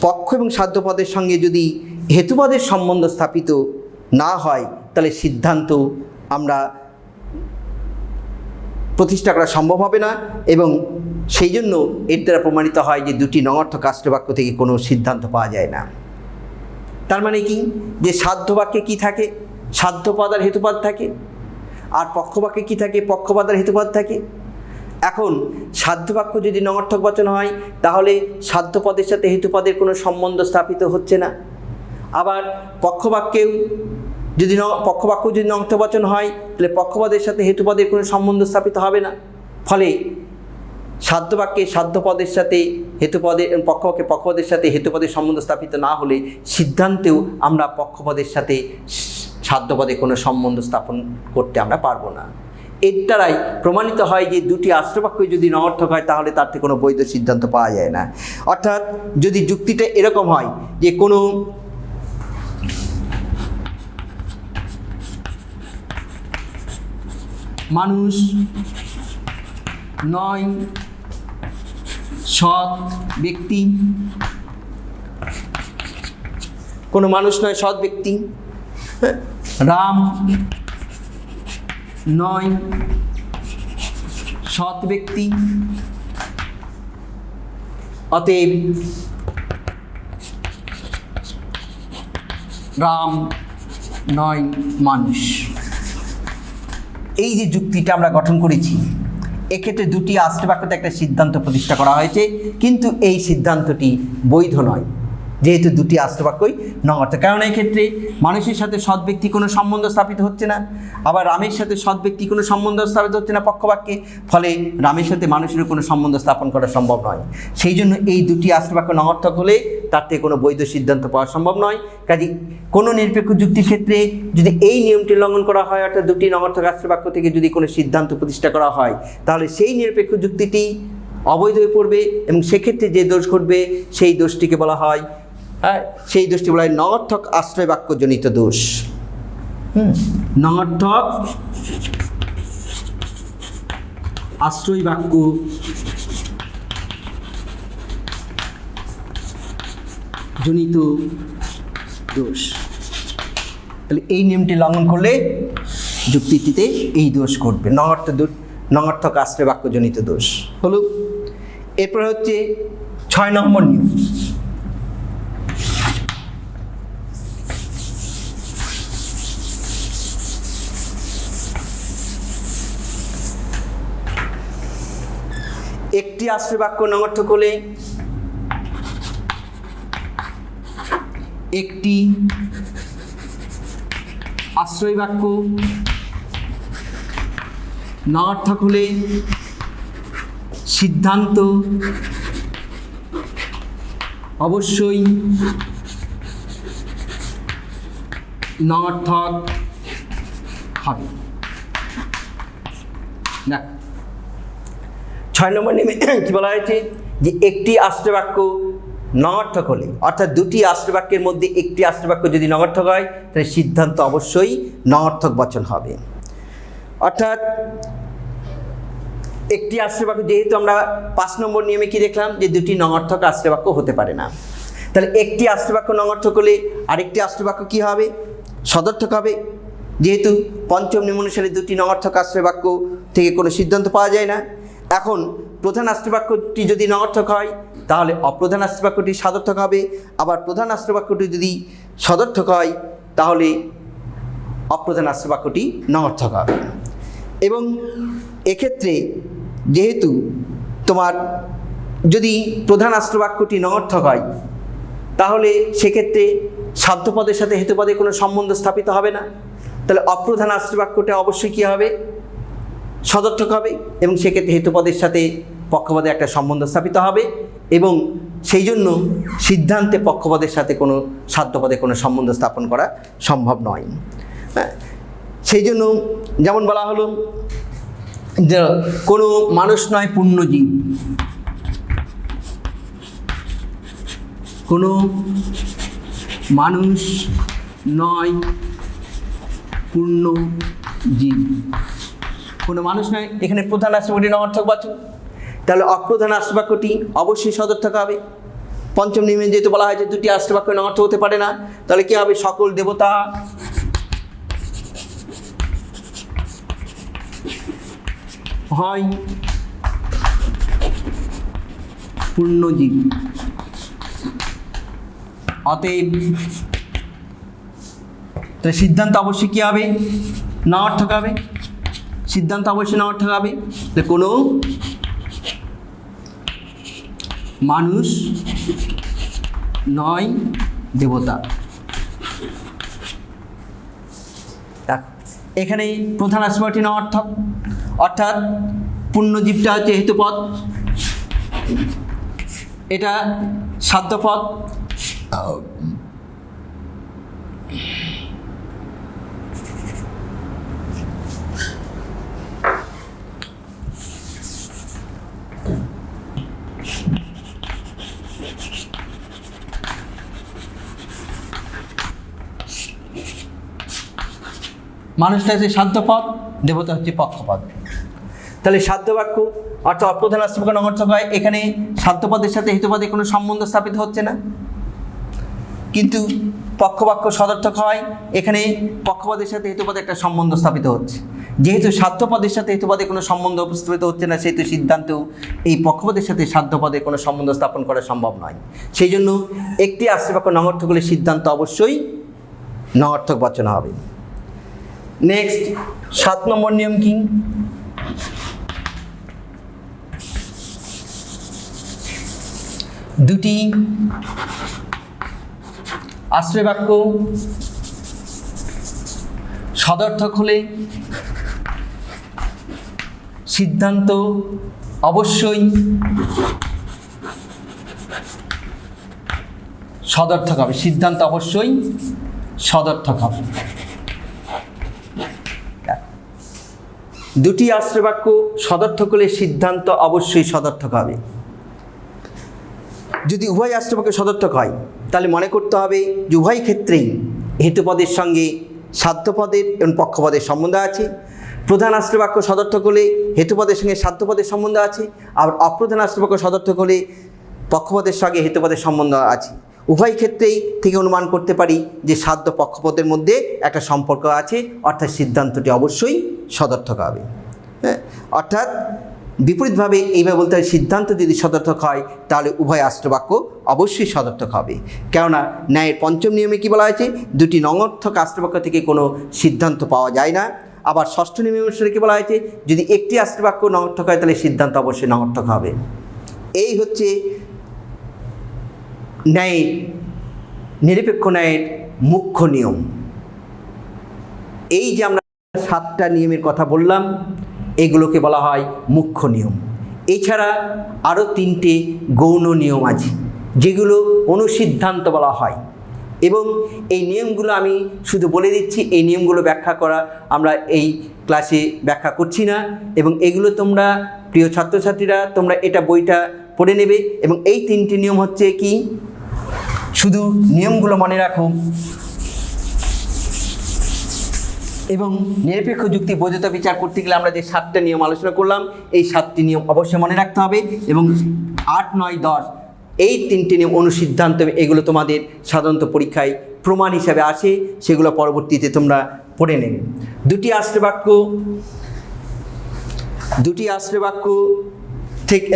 পক্ষ এবং সাধ্যপদের সঙ্গে যদি হেতুপদের সম্বন্ধ স্থাপিত না হয় তাহলে সিদ্ধান্ত আমরা প্রতিষ্ঠা করা সম্ভব হবে না, এবং সেই জন্য এর দ্বারা প্রমাণিত হয় যে দুটি নঙর্থক আশ্রয়বাক্য থেকে কোনো সিদ্ধান্ত পাওয়া যায় না। তার মানে কি, যে সাধ্যবাক্যে কি থাকে, সাধ্যপদ আর হেতুপদ থাকে, আর পক্ষবাক্যে কি থাকে, পক্ষপদ আর হেতুপদ থাকে। এখন সাধ্যবাক্য যদি নঙর্থক বচন হয় তাহলে সাধ্যপদের সাথে হেতুপদের কোনো সম্বন্ধ স্থাপিত হচ্ছে না। আবার পক্ষবাক্যেও যদি পক্ষবাক্য যদি নঙর্থক বচন হয় তাহলে পক্ষপদের সাথে হেতুপদের কোনো সম্বন্ধ স্থাপিত হবে না। ফলে সাধ্যবাক্যে সাধ্যপদের সাথে হেতুপদের, পক্ষবাক্যে পক্ষপদের সাথে হেতুপদের সম্বন্ধ স্থাপিত না হলে সিদ্ধান্তেও আমরা পক্ষপদের সাথে সাধ্যপদে কোনো সম্বন্ধ স্থাপন করতে আমরা পারবো না। এর দ্বারাই প্রমাণিত হয় যে দুটি আশ্রয়বাক্য যদি নঙর্থক হয় তাহলে তার থেকে কোনো বৈধ সিদ্ধান্ত পাওয়া যায় না। অর্থাৎ যদি যুক্তিটা এরকম হয় যে কোনো মানুষ নয় সৎ ব্যক্তি, কোনো মানুষ নয় সৎ ব্যক্তি, রাম নয় সৎ ব্যক্তি, অতএব রাম নয় মানুষ। এই যে যুক্তিটা আমরা গঠন করেছি, এক্ষেত্রে দুটি আশ্রয়বাক্যতে একটা সিদ্ধান্ত প্রতিষ্ঠা করা হয়েছে, কিন্তু এই সিদ্ধান্তটি বৈধ নয়, যেহেতু দুটি আশ্রয়বাক্যই নঙর্থক। কারণ এই ক্ষেত্রে মানুষের সাথে সৎ ব্যক্তি কোনো সম্বন্ধ স্থাপিত হচ্ছে না, আবার রামের সাথে সৎ ব্যক্তি কোনো সম্বন্ধ স্থাপিত হচ্ছে না পক্ষবাক্যে, ফলে রামের সাথে মানুষেরও কোনো সম্বন্ধ স্থাপন করা সম্ভব নয়। সেই জন্য এই দুটি আশ্রয়বাক্য নঙর্থক হলে তার থেকে কোনো বৈধ সিদ্ধান্ত পাওয়া সম্ভব নয়। কাজে কোনো নিরপেক্ষ যুক্তির ক্ষেত্রে যদি এই নিয়মটি লঙ্ঘন করা হয়, অর্থাৎ দুটি নঙর্থক আশ্রয়বাক্য থেকে যদি কোনো সিদ্ধান্ত প্রতিষ্ঠা করা হয়, তাহলে সেই নিরপেক্ষ যুক্তিটি অবৈধ হয়ে পড়বে, এবং সেক্ষেত্রে যে দোষ ঘটবে সেই দোষটিকে বলা হয়, সেই দোষটি বলা হয় নঙর্থক আশ্রয়বাক্য জনিত দোষ। নঙর্থক আশ্রয়বাক্য জনিত দোষ। তাহলে এই নিয়মটি লঙ্ঘন করলে যুক্তিটিতে এই দোষ ঘটবে, নঙর্থক আশ্রয়বাক্য জনিত দোষ হলো। এরপর হচ্ছে 6 নম্বর নিয়ম। একটি আশ্রয়বাক্য নঙর্থক হলে একটি আশ্রয়বাক্য নঙর্থক হলে সিদ্ধান্ত অবশ্যই নঙর্থক হবে। না, 6 নম্বর নিয়মে কি বলা হয়েছে, যে একটি আশ্রয়বাক্য নঙর্থক হলে, অর্থাৎ দুটি আশ্রয়বাক্যের মধ্যে একটি আশ্রয়বাক্য যদি নঙর্থক হয় তাহলে সিদ্ধান্ত অবশ্যই নঙর্থক বচন হবে। অর্থাৎ একটি আশ্রয়বাক্য, যেহেতু আমরা 5 নম্বর নিয়মে কি দেখলাম, যে দুটি নঙর্থক আশ্রয়বাক্য হতে পারে না, তাহলে একটি আশ্রয়বাক্য নঙর্থক হলে আরেকটি আশ্রয়বাক্য কি হবে, সদর্থক হবে। যেহেতু পঞ্চম নিয়ম অনুসারে দুটি নঙর্থক আশ্রয়বাক্য থেকে কোনো সিদ্ধান্ত পাওয়া যায় না। এখন প্রধান আশ্রয়বাক্যটি যদি নঙর্থক হয় তাহলে অপ্রধান আশ্রয়বাক্যটি সাদর্থক হবে, আবার প্রধান আশ্রয়বাক্যটি যদি সদর্থক হয় তাহলে অপ্রধান আশ্রয়বাক্যটি নঙর্থক হবে। এবং এক্ষেত্রে যেহেতু তোমার যদি প্রধান আশ্রয়বাক্যটি নঙর্থক হয় তাহলে সেক্ষেত্রে সাধ্যপদের সাথে হেতুপদের কোনো সম্বন্ধ স্থাপিত হবে না, তাহলে অপ্রধান আশ্রয়বাক্যটা অবশ্যই কী হবে, সদর্থক হবে, এবং সেক্ষেত্রে হেতুপদের সাথে পক্ষপদের একটা সম্বন্ধ স্থাপিত হবে, এবং সেই জন্য সিদ্ধান্তে পক্ষপদের সাথে কোনো সাধ্যপদে কোনো সম্বন্ধ স্থাপন করা সম্ভব নয়। সেই জন্য যেমন বলা হলো যে কোনো মানুষ নয় পুণ্যজীব, কোনো মানুষ নয় পূর্ণ জীব, কোনো মানুষ নয়। এখানে প্রধান রাষ্ট্রবাক্যটি নঅর্থক বাচক, তাহলে অপ্রধান রাষ্ট্রবাক্যটি অবশ্যই সদর্থক হবে। পঞ্চম নিয়মে যেহেতু বলা হয়েছে দুটি রাষ্ট্রবাক্য নঅর্থক হতে পারে না, তাহলে কি হবে? সকল দেবতা হয় পূর্ণজীব, অতএব তাহলে সিদ্ধান্ত অবশ্যই কী হবে? নঅর্থক হবে। সিদ্ধান্ত অবশ্যই নঅর্থক হবে। কোনো মানুষ নয় দেবতা। এখানে প্রধান রাষ্ট্রবাক্যটি নঅর্থক, অর্থাৎ পূর্ণজীবটা হচ্ছে হেতুপদ, এটা সাধ্যপদ। মানুষটা হচ্ছে সাধ্যপদ, দেবতা হচ্ছে পক্ষপদ। তাহলে সাধ্যবাক্য অর্থাৎ অপ্রধান রাষ্ট্রবাক্য নঅর্থক হয়। এখানে সাধ্যপদের সাথে হেতুপদের কোনো সম্বন্ধ স্থাপিত হচ্ছে না, কিন্তু পক্ষবাক্য সদর্থক হয়। এখানে পক্ষপদের সাথে হেতুপদের একটা সম্বন্ধ স্থাপিত হচ্ছে। যেহেতু সাধ্যপদের সাথে হেতুপদের কোনো সম্বন্ধ স্থাপিত হচ্ছে না, সেহেতু সিদ্ধান্তেও এই পক্ষপদের সাথে সাধ্যপদের কোনো সম্বন্ধ স্থাপন করা সম্ভব নয়। সেই জন্য একটি রাষ্ট্রবাক্য নঅর্থক হলে সিদ্ধান্ত অবশ্যই নঅর্থক বচন হবে। নেক্সট 7 নম্বর নিয়ম কি? দুটি আশ্রয় বাক্য সদর্থক হলে সিদ্ধান্ত অবশ্যই সদর্থক হবে। সিদ্ধান্ত অবশ্যই সদর্থক হবে। দুটি আশ্রয় বাক্য সদর্থক হলে সিদ্ধান্ত অবশ্যই সদর্থক হবে। যদি উভয় আশ্রয় বাক্য সদর্থক হয়, তাহলে মনে করতে হবে যে উভয় ক্ষেত্রেই হেতুপদের সঙ্গে সাধ্যপদের এবং পক্ষপদের সম্বন্ধ আছে। প্রধান আশ্রয় বাক্য সদর্থক হলে হেতুপদের সঙ্গে সাধ্যপদের সম্বন্ধ আছে, আবার অপ্রধান আশ্রয় বাক্য সদর্থক হলে পক্ষপদের সঙ্গে হেতুপদের সম্বন্ধ আছে। উভয় ক্ষেত্রেই থেকে অনুমান করতে পারি যে সাধ্য পক্ষপদের মধ্যে একটা সম্পর্ক আছে, অর্থাৎ সিদ্ধান্তটি অবশ্যই সদর্থক হবে। হ্যাঁ, অর্থাৎ বিপরীতভাবে এইভাবে বলতে হয়, সিদ্ধান্ত যদি সদর্থক হয় তাহলে উভয় আশ্রয় বাক্য অবশ্যই সদর্থক হবে। কেননা ন্যায়ের পঞ্চম নিয়মে কি বলা হয়েছে? দুটি নঅর্থক আশ্রয় বাক্য থেকে কোনো সিদ্ধান্ত পাওয়া যায় না। আবার ষষ্ঠ নিয়মে অনুসারে কি বলা হয়েছে? যদি একটি আশ্রয় বাক্য নঅর্থক হয় তাহলে সিদ্ধান্ত অবশ্যই নঅর্থক হবে। এই হচ্ছে ন্যায়ের, নিরপেক্ষ ন্যায়ের মুখ্য নিয়ম। এই যে আমরা 7টা নিয়মের কথা বললাম, এগুলোকে বলা হয় মুখ্য নিয়ম। এছাড়া আরও 3টে গৌণ নিয়ম আছে, যেগুলো অনুসিদ্ধান্ত বলা হয়। এবং এই নিয়মগুলো আমি শুধু বলে দিচ্ছি, এই নিয়মগুলো ব্যাখ্যা করা আমরা এই ক্লাসে ব্যাখ্যা করছি না। এবং এগুলো তোমরা প্রিয় ছাত্রছাত্রীরা তোমরা এটা বইটা পড়ে নেবে। এবং এই 3টি নিয়ম হচ্ছে কি, শুধু নিয়মগুলো মনে রাখো। এবং নিরপেক্ষ যুক্তি বৈধতা বিচার করতে গেলে আমরা যে 7টা নিয়ম আলোচনা করলাম, এই 7টি নিয়ম অবশ্যই মনে রাখতে হবে। এবং 8, 9, 10 এই 3টে নিয়ম অনুসিদ্ধান্ত, এগুলো তোমাদের সাধারণত পরীক্ষায় প্রমাণ হিসাবে আসে, সেগুলো পরবর্তীতে তোমরা পড়ে নেবে। দুটি আশ্রয় বাক্য থেকে,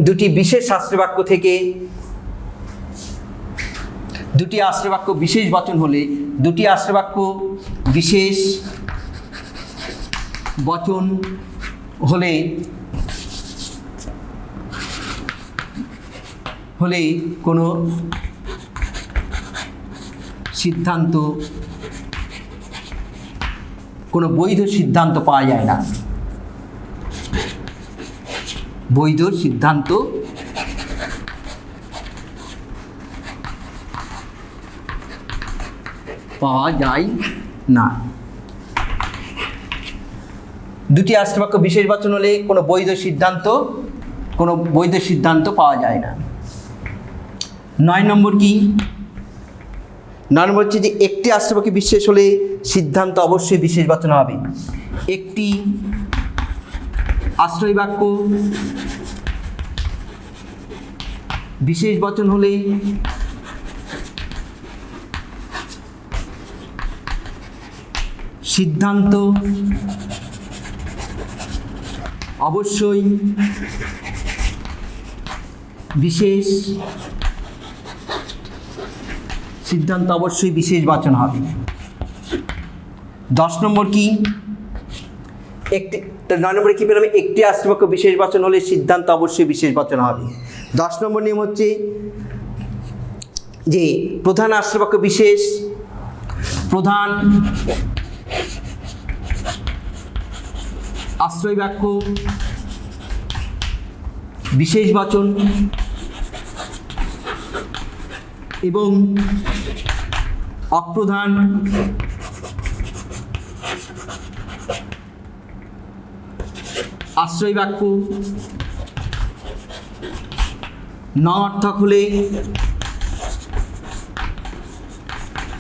দুটি বিশেষ আশ্রয় বাক্য থেকে, দুটি আশ্রয় বাক্য বিশেষ বচন হলে, দুটি আশ্রয় বাক্য বিশেষ বচন হলে কোনো সিদ্ধান্ত, কোনো বৈধ সিদ্ধান্ত পাওয়া যায় না। বৈধ সিদ্ধান্ত পাওয়া যায় না। দুটি আশ্রয় বাক্য বিশেষ বচন হলে কোনো বৈধ সিদ্ধান্ত পাওয়া যায় না। 9 নম্বর কি? নম্বর হচ্ছে যে একটি আশ্রয়বাক্যে বিশেষ হলে সিদ্ধান্ত অবশ্যই বিশেষ বচন হবে। একটি আশ্রয় বাক্য বিশেষ বচন হলে সিদ্ধান্ত অবশ্যই বিশেষ সিদ্ধান্ত অবশ্যই বিশেষ বচন হবে। 10 নম্বর কি? একটি 9 নম্বরে কী পেলাম? একটি আশ্রয়বাক্য বিশেষ বচন হলে সিদ্ধান্ত অবশ্যই বিশেষ বচন হবে। 10 নম্বর নিয়ম হচ্ছে যে প্রধান আশ্রয়বাক্য বিশেষ, প্রধান আশ্রয় বাক্য বিশেষ বচন এবং অপ্রধান আশ্রয় বাক্য নঅর্থক হলে,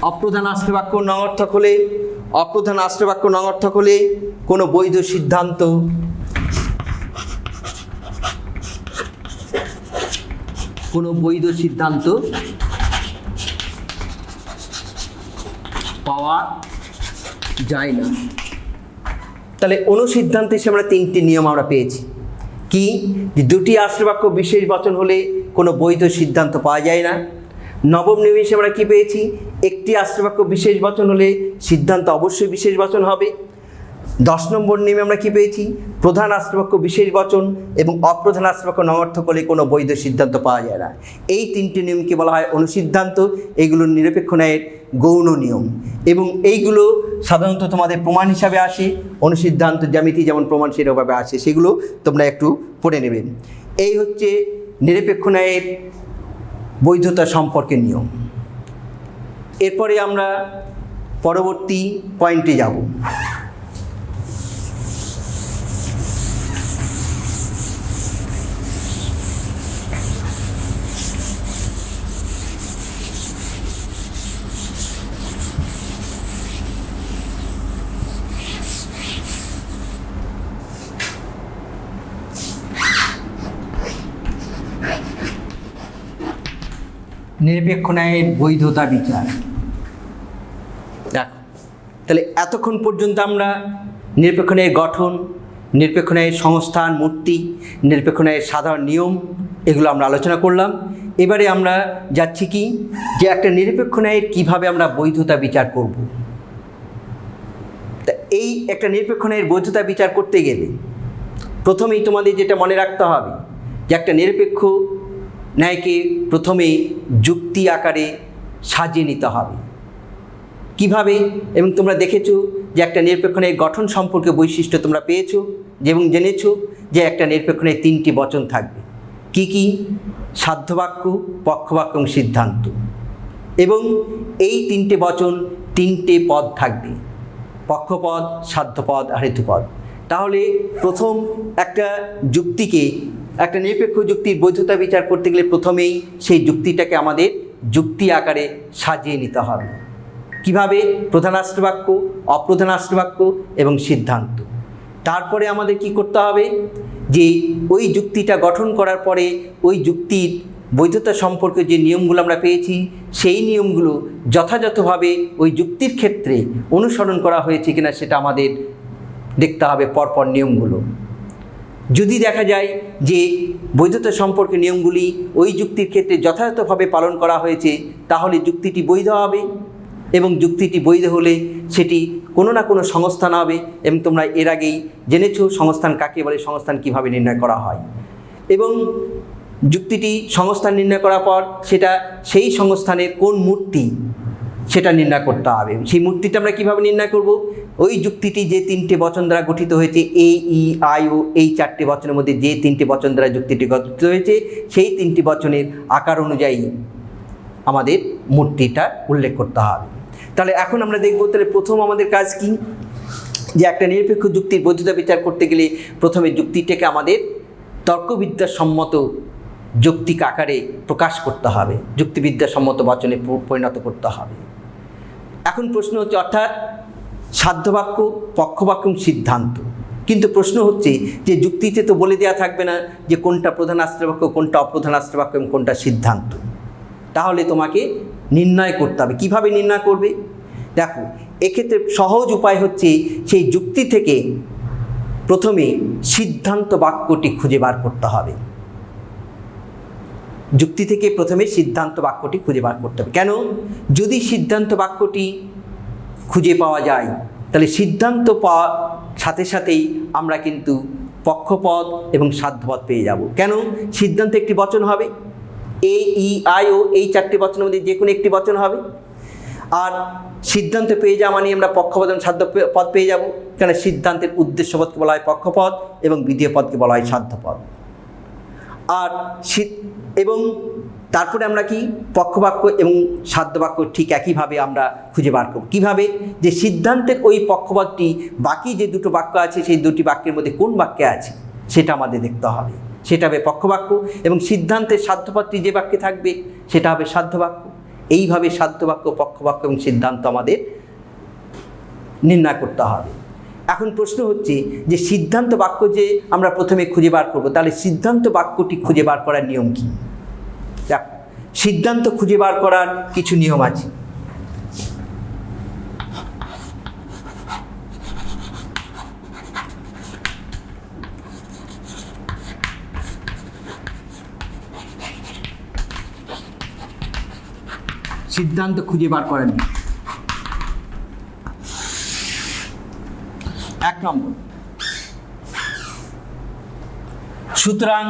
অপ্রধান আশ্রয় বাক্য নঅর্থক হলে, অপ্রধান আশ্রয় বাক্য নঅর্থক হলে কোনো বৈধ সিদ্ধান্ত পাওয়া যায় না। তাহলে অনুসিদ্ধান্ত হিসেবে আমরা 3টি নিয়ম আমরা পেয়েছি। কি? যে দুটি আশ্রয়বাক্য বিশেষ বচন হলে কোনো বৈধ সিদ্ধান্ত পাওয়া যায় না। নবম নিয়ম হিসেবে আমরা কী পেয়েছি? একটি আশ্রয়বাক্য বিশেষ বচন হলে সিদ্ধান্ত অবশ্যই বিশেষ বচন হবে। 10 নম্বর নিয়মে আমরা কী পেয়েছি? প্রধান আশ্রয়বাক্য বিশেষ বচন এবং অপ্রধান আশ্রয়বাক্য নঅর্থক হলে কোনো বৈধ সিদ্ধান্ত পাওয়া যায় না। এই 3টি নিয়মকে বলা হয় অনুসিদ্ধান্ত। এইগুলো নিরপেক্ষ ন্যায়ের গৌণ নিয়ম এবং এইগুলো সাধারণত তোমাদের প্রমাণ হিসাবে আসে। অনুসিদ্ধান্ত জ্যামিতি যেমন প্রমাণ সেরকমভাবে আসে, সেগুলো তোমরা একটু পড়ে নেবে। এই হচ্ছে নিরপেক্ষ ন্যায়ের বৈধতা সম্পর্কে নিয়ম। এরপরে আমরা পরবর্তী পয়েন্টে যাব। নিরপেক্ষ ন্যায়ের বৈধতা বিচার। দেখো, তাহলে এতক্ষণ পর্যন্ত আমরা নিরপেক্ষ ন্যায়ের গঠন, নিরপেক্ষ ন্যায়ের সংস্থান, মূর্তি, নিরপেক্ষ ন্যায়ের সাধারণ নিয়ম, এগুলো আমরা আলোচনা করলাম। এবারে আমরা যাচ্ছি কি, যে একটা নিরপেক্ষ ন্যায়ের কীভাবে আমরা বৈধতা বিচার করব। তা এই একটা নিরপেক্ষ ন্যায়ের বৈধতা বিচার করতে গেলে প্রথমেই তোমাদের যেটা মনে রাখতে হবে যে একটা নিরপেক্ষ ন্যায়কে প্রথমে যুক্তি আকারে সাজিয়ে নিতে হবে। কিভাবে? এবং তোমরা দেখেছো যে একটা নিরপেক্ষ ন্যায়ের গঠন সম্পর্কে বৈশিষ্ট্য তোমরা পেয়েছো এবং জেনেছো যে একটা নিরপেক্ষ ন্যায়ের 3টি বচন থাকবে। কি কি? সাধ্যবাক্য, পক্ষবাক্য এবং সিদ্ধান্ত। এবং এই 3টে বচন 3টে পদ থাকবে, পক্ষপদ, সাধ্যপদ আর হেতুপদ। তাহলে প্রথম একটা যুক্তিকে, একটা নিরপেক্ষ যুক্তির বৈধতা বিচার করতে গেলে প্রথমেই সেই যুক্তিটাকে আমাদের যুক্তি আকারে সাজিয়ে নিতে হবে। কিভাবে? প্রধান আশ্রয়বাক্য, অপ্রধান আশ্রয়বাক্য এবং সিদ্ধান্ত। তারপরে আমাদের কি করতে হবে? যে ওই যুক্তিটা গঠন করার পরে ওই যুক্তির বৈধতা সম্পর্কে যে নিয়মগুলো আমরা পেয়েছি সেই নিয়মগুলো যথাযথভাবে ওই যুক্তির ক্ষেত্রে অনুসরণ করা হয়েছে কিনা সেটা আমাদের দেখতে হবে পরপর নিয়মগুলো। যদি দেখা যায় যে বৈধতা সম্পর্কে নিয়মগুলি ওই যুক্তির ক্ষেত্রে যথাযথভাবে পালন করা হয়েছে তাহলে যুক্তিটি বৈধ হবে এবং যুক্তিটি বৈধ হলে সেটি কোনো না কোনো সংস্থান হবে। এবং তোমরা এর আগেই জেনেছো সংস্থান কাকে বলে, সংস্থান কিভাবে নির্ণয় করা হয়। এবং যুক্তিটি সংস্থান নির্ণয় করার পর সেটা সেই সংস্থানের কোন মূর্তি সেটা নির্ণয় করতে হবে। সেই মূর্তিটা আমরা কীভাবে নির্ণয় করব? ওই যুক্তিটি যে 3টে বচন দ্বারা গঠিত হয়েছে, এ, ই, আই, ও, এই 4টে বচনের মধ্যে যে 3টে বচন দ্বারা যুক্তিটি গঠিত হয়েছে সেই 3টি বচনের আকার অনুযায়ী আমাদের মূর্তিটা উল্লেখ করতে হবে। তাহলে এখন আমরা দেখব তাহলে প্রথম আমাদের কাজ কি, যে একটা নিরপেক্ষ যুক্তির বৈধতা বিচার করতে গেলে প্রথমে যুক্তিটাকে আমাদের তর্কবিদ্যাসম্মত যৌক্তিক আকারে প্রকাশ করতে হবে, যুক্তিবিদ্যাসম্মত বচনে পরিণত করতে হবে। এখন প্রশ্ন হচ্ছে, অর্থাৎ সাধ্যবাক্য, পক্ষবাক্য এবং সিদ্ধান্ত। কিন্তু প্রশ্ন হচ্ছে যে যুক্তিতে তো বলে দেওয়া থাকবে না যে কোনটা প্রধান আশ্রয়বাক্য, কোনটা অপ্রধান আশ্রয়বাক্য এবং কোনটা সিদ্ধান্ত। তাহলে তোমাকে নির্ণয় করতে হবে। কিভাবে নির্ণয় করবে? দেখো, এক্ষেত্রে সহজ উপায় হচ্ছে সেই যুক্তি থেকে প্রথমে সিদ্ধান্ত বাক্যটি খুঁজে বার করতে হবে। যুক্তি থেকে প্রথমে সিদ্ধান্ত বাক্যটি খুঁজে বার করতে হবে। কেন? যদি সিদ্ধান্ত বাক্যটি খুঁজে পাওয়া যায় তাহলে সিদ্ধান্ত পাওয়ার সাথে সাথেই আমরা কিন্তু পক্ষপদ এবং সাধ্যপদ পেয়ে যাব। কেন? সিদ্ধান্ত একটি বচন হবে, এ, ই, আই, ও, এই চারটি বচনের মধ্যে যে কোনো একটি বচন হবে। আর সিদ্ধান্ত পেয়ে যাওয়া মানে আমরা পক্ষপদ এবং সাধ্যপদ পেয়ে যাব। কেন? সিদ্ধান্তের উদ্দেশ্যপদকে বলা হয় পক্ষপদ এবং বিধেয় পদকে বলা হয় সাধ্যপদ। আর এবং তারপরে আমরা কি পক্ষবাক্য এবং সাধ্যবাক্য ঠিক একইভাবে আমরা খুঁজে বার করব। কীভাবে? যে সিদ্ধান্তের ওই পক্ষপদটি বাকি যে দুটো বাক্য আছে সেই দুটি বাক্যের মধ্যে কোন বাক্যে আছে সেটা আমাদের দেখতে হবে, সেটা হবে পক্ষবাক্য। এবং সিদ্ধান্তের সাধ্যপদটি যে বাক্যে থাকবে সেটা হবে সাধ্যবাক্য। এইভাবে সাধ্যবাক্য, পক্ষবাক্য এবং সিদ্ধান্ত আমাদের নির্ণয় করতে হবে। এখন প্রশ্ন হচ্ছে যে সিদ্ধান্ত বাক্য যে আমরা প্রথমে খুঁজে বার করব, তাহলে সিদ্ধান্ত বাক্যটি খুঁজে বার করার নিয়ম কী? দেখো, সিদ্ধান্ত খুঁজে বার করার কিছু নিয়ম আছে। সিদ্ধান্ত খুঁজে বার করার নিয়ম। 1 নম্বর, সুতরাং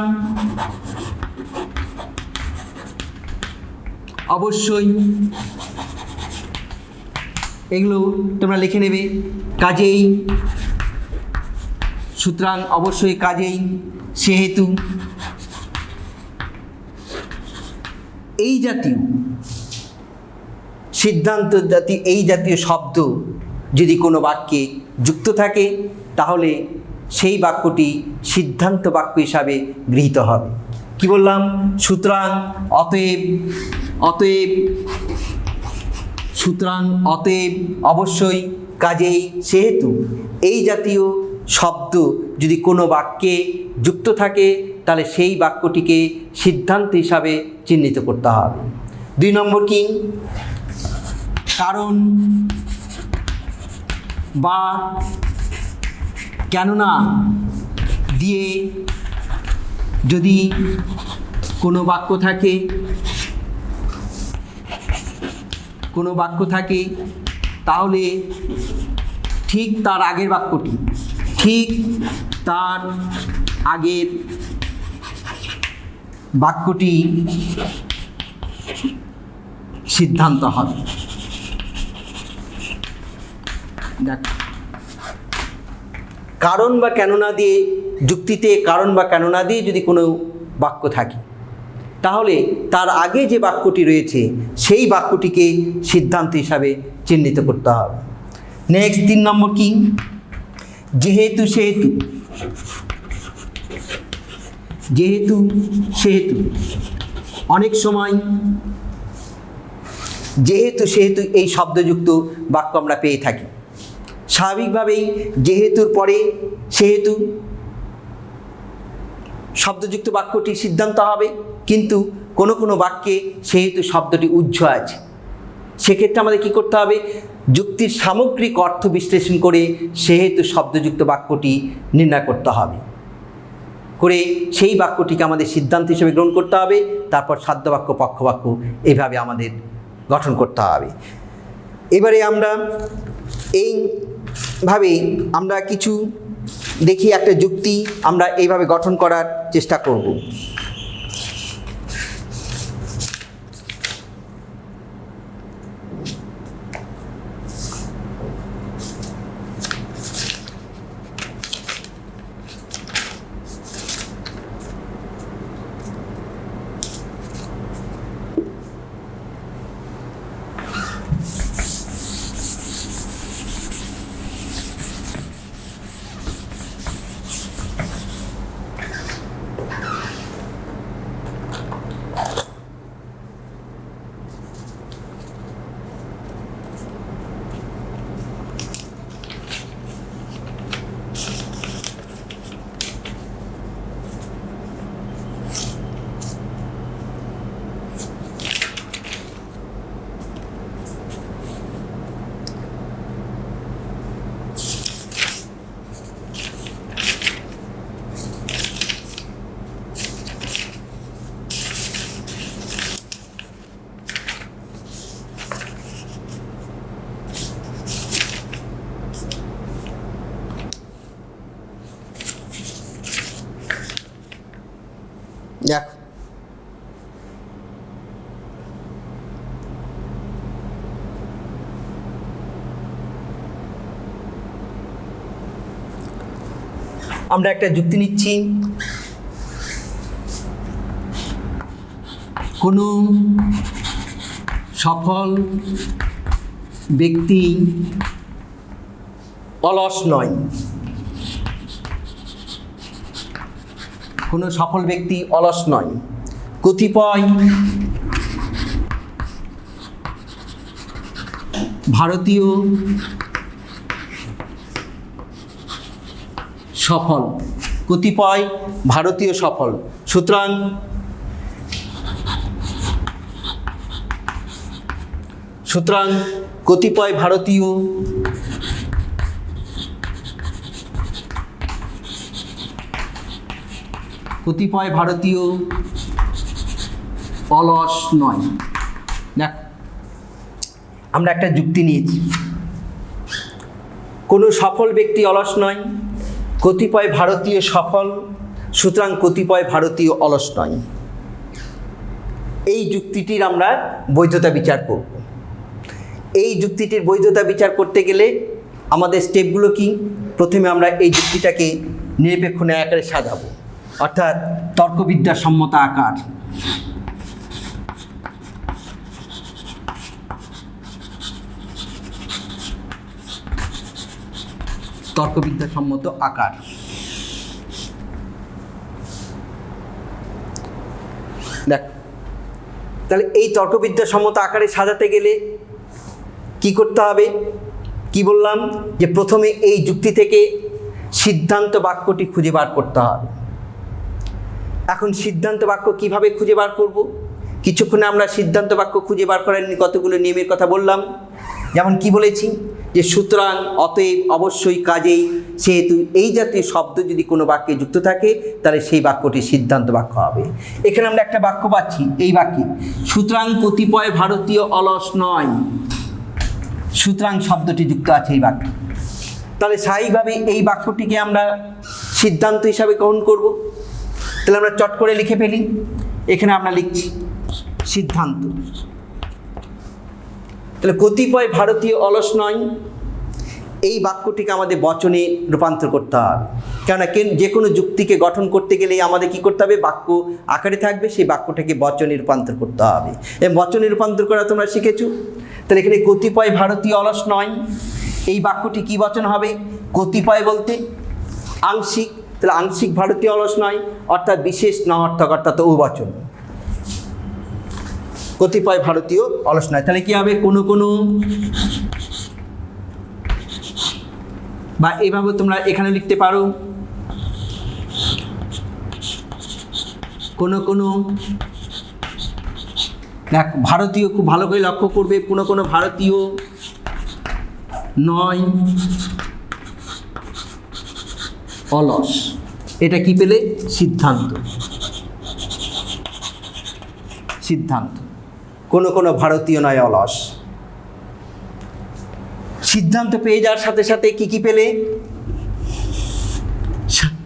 অবশ্যই, এগুলো তোমরা লিখে নেবে। কাজেই, সুতরাং অবশ্যই, কাজেই, সেহেতু, এই জাতীয় সিদ্ধান্ত জাতীয় এই জাতীয় শব্দ যদি কোনো বাক্যে যুক্ত থাকে তাহলে সেই বাক্যটি সিদ্ধান্ত বাক্য হিসাবে গৃহীত হবে। কি বললাম? সুতরাং, অতএব, অতএব, সুতরাং, অতএব, অবশ্যই, কাজেই, সেহেতু এই জাতীয় শব্দ যদি কোনো বাক্যে যুক্ত থাকে তাহলে সেই বাক্যটিকে সিদ্ধান্ত হিসাবে চিহ্নিত করতে হবে। 2 নম্বর কি? কারণ বা কেননা দিয়ে যদি কোনো বাক্য থাকে, তাহলে ঠিক তার আগের বাক্যটি, ঠিক তার আগের বাক্যটি সিদ্ধান্ত হবে। দেখো, কারণ বা কেননা দিয়ে, যুক্তিতে কারণ বা কেননা দিয়ে যদি কোনো বাক্য থাকে তাহলে তার আগে যে বাক্যটি রয়েছে সেই বাক্যটিকে সিদ্ধান্ত হিসাবে চিহ্নিত করতে হবে। নেক্সট 3 নম্বর কি? যেহেতু, সেহেতু, যেহেতু, সেহেতু, অনেক সময় যেহেতু, সেহেতু এই শব্দযুক্ত বাক্য আমরা পেয়ে থাকি। স্বাভাবিকভাবেই যেহেতুর পরে সেহেতু শব্দযুক্ত বাক্যটি সিদ্ধান্ত হবে, কিন্তু কোনো কোনো বাক্যে সেহেতু শব্দটি উহ্য আছে। সেক্ষেত্রে আমাদের কী করতে হবে? যুক্তির সামগ্রিক অর্থ বিশ্লেষণ করে সেহেতু শব্দযুক্ত বাক্যটি নির্ণয় করতে হবে, করে সেই বাক্যটিকে আমাদের সিদ্ধান্ত হিসেবে গ্রহণ করতে হবে। তারপর সাধ্যবাক্য, পক্ষবাক্য এইভাবে আমাদের গঠন করতে হবে। এবারে আমরা এইভাবে আমরা কিছু দেখি, একটা যুক্তি আমরা এইভাবে গঠন করার চেষ্টা করব। দেখো আমরা একটা যুক্তি নিচ্ছি, কোনো সফল ব্যক্তি অলস নয়। কোনো সফল ব্যক্তি অলস নয়। কতিপয় ভারতীয় সফল, কতিপয় ভারতীয় সফল, সুতরাং কতিপয় ভারতীয় অলস নয়। দেখ আমরা একটা যুক্তি নিয়েছি, কোনো সফল ব্যক্তি অলস নয়, কতিপয় ভারতীয় সফল, সুতরাং কতিপয় ভারতীয় অলস নয়। এই যুক্তিটির আমরা বৈধতা বিচার করব। এই যুক্তিটির বৈধতা বিচার করতে গেলে আমাদের স্টেপগুলো কি? প্রথমে আমরা এই যুক্তিটাকে নিরপেক্ষ ন্যায় আকারে সাজাবো, অর্থাৎ তর্কবিদ্যা সম্মত আকার। তর্কবিদ্যা সম্মত আকার। দেখ তাহলে এই তর্কবিদ্যা সম্মত আকারে সাজাতে গেলে কি করতে হবে? কি বললাম যে প্রথমে এই যুক্তি থেকে সিদ্ধান্ত বাক্যটি খুঁজে বার করতে হবে। এখন সিদ্ধান্ত বাক্য কিভাবে খুঁজে বার করব? কিছুক্ষণে আমরা সিদ্ধান্ত বাক্য খুঁজে বার করার কতগুলো নিয়মের কথা বললাম। যেমন কি বলেছি যে সুতরাং, অতএব, অবশ্যই, কাজেই, সেহেতু এই জাতীয় শব্দ যদি কোনো বাক্যে যুক্ত থাকে তাহলে সেই বাক্যটি সিদ্ধান্ত বাক্য হবে। এখানে আমরা একটা বাক্য পাচ্ছি, এই বাক্যে সুতরাং কতিপয় ভারতীয় অলস নয়, সুতরাং শব্দটি যুক্ত আছে এই বাক্যে। তাহলে স্বাভাবিকভাবে এই বাক্যটিকে আমরা সিদ্ধান্ত হিসাবে গ্রহণ করব। তাহলে আমরা চট করে লিখে ফেলি, এখানে আমরা লিখছি সিদ্ধান্ত। তাহলে কতিপয় ভারতীয় অলস নয়, এই বাক্যটিকে আমাদের বচনে রূপান্তর করতে হবে। কেননা যে কোনো যুক্তিকে গঠন করতে গেলে আমাদের কি করতে হবে? বাক্য আকারে থাকবে, সেই বাক্যটাকে বচনে রূপান্তর করতে হবে। এবং বচনে রূপান্তর করা তোমরা শিখেছো। তাহলে এখানে কতিপয় ভারতীয় অলস নয়, এই বাক্যটি কি বচন হবে? কতিপয় বলতে আংশিক, তাহলে আংশিক ভারতীয় অলস নয়, অর্থাৎ বিশেষ নঅর্থক, অর্থাৎ বহুবচন। কতিপয় ভারতীয় অলস নয়, তাহলে কি হবে? কোনো কোনো, বা এইভাবে তোমরা এখানে লিখতে পারো, কোনো কোনো, দেখ ভারতীয় খুব ভালো করে লক্ষ্য করবে, কোনো কোনো ভারতীয় নয় অলস, এটা কি পেলে? সিদ্ধান্ত। সিদ্ধান্ত, কোনো কোনো ভারতীয় নয় অলস। সিদ্ধান্ত পেয়ে যাওয়ার সাথে সাথে কি কি পেলে?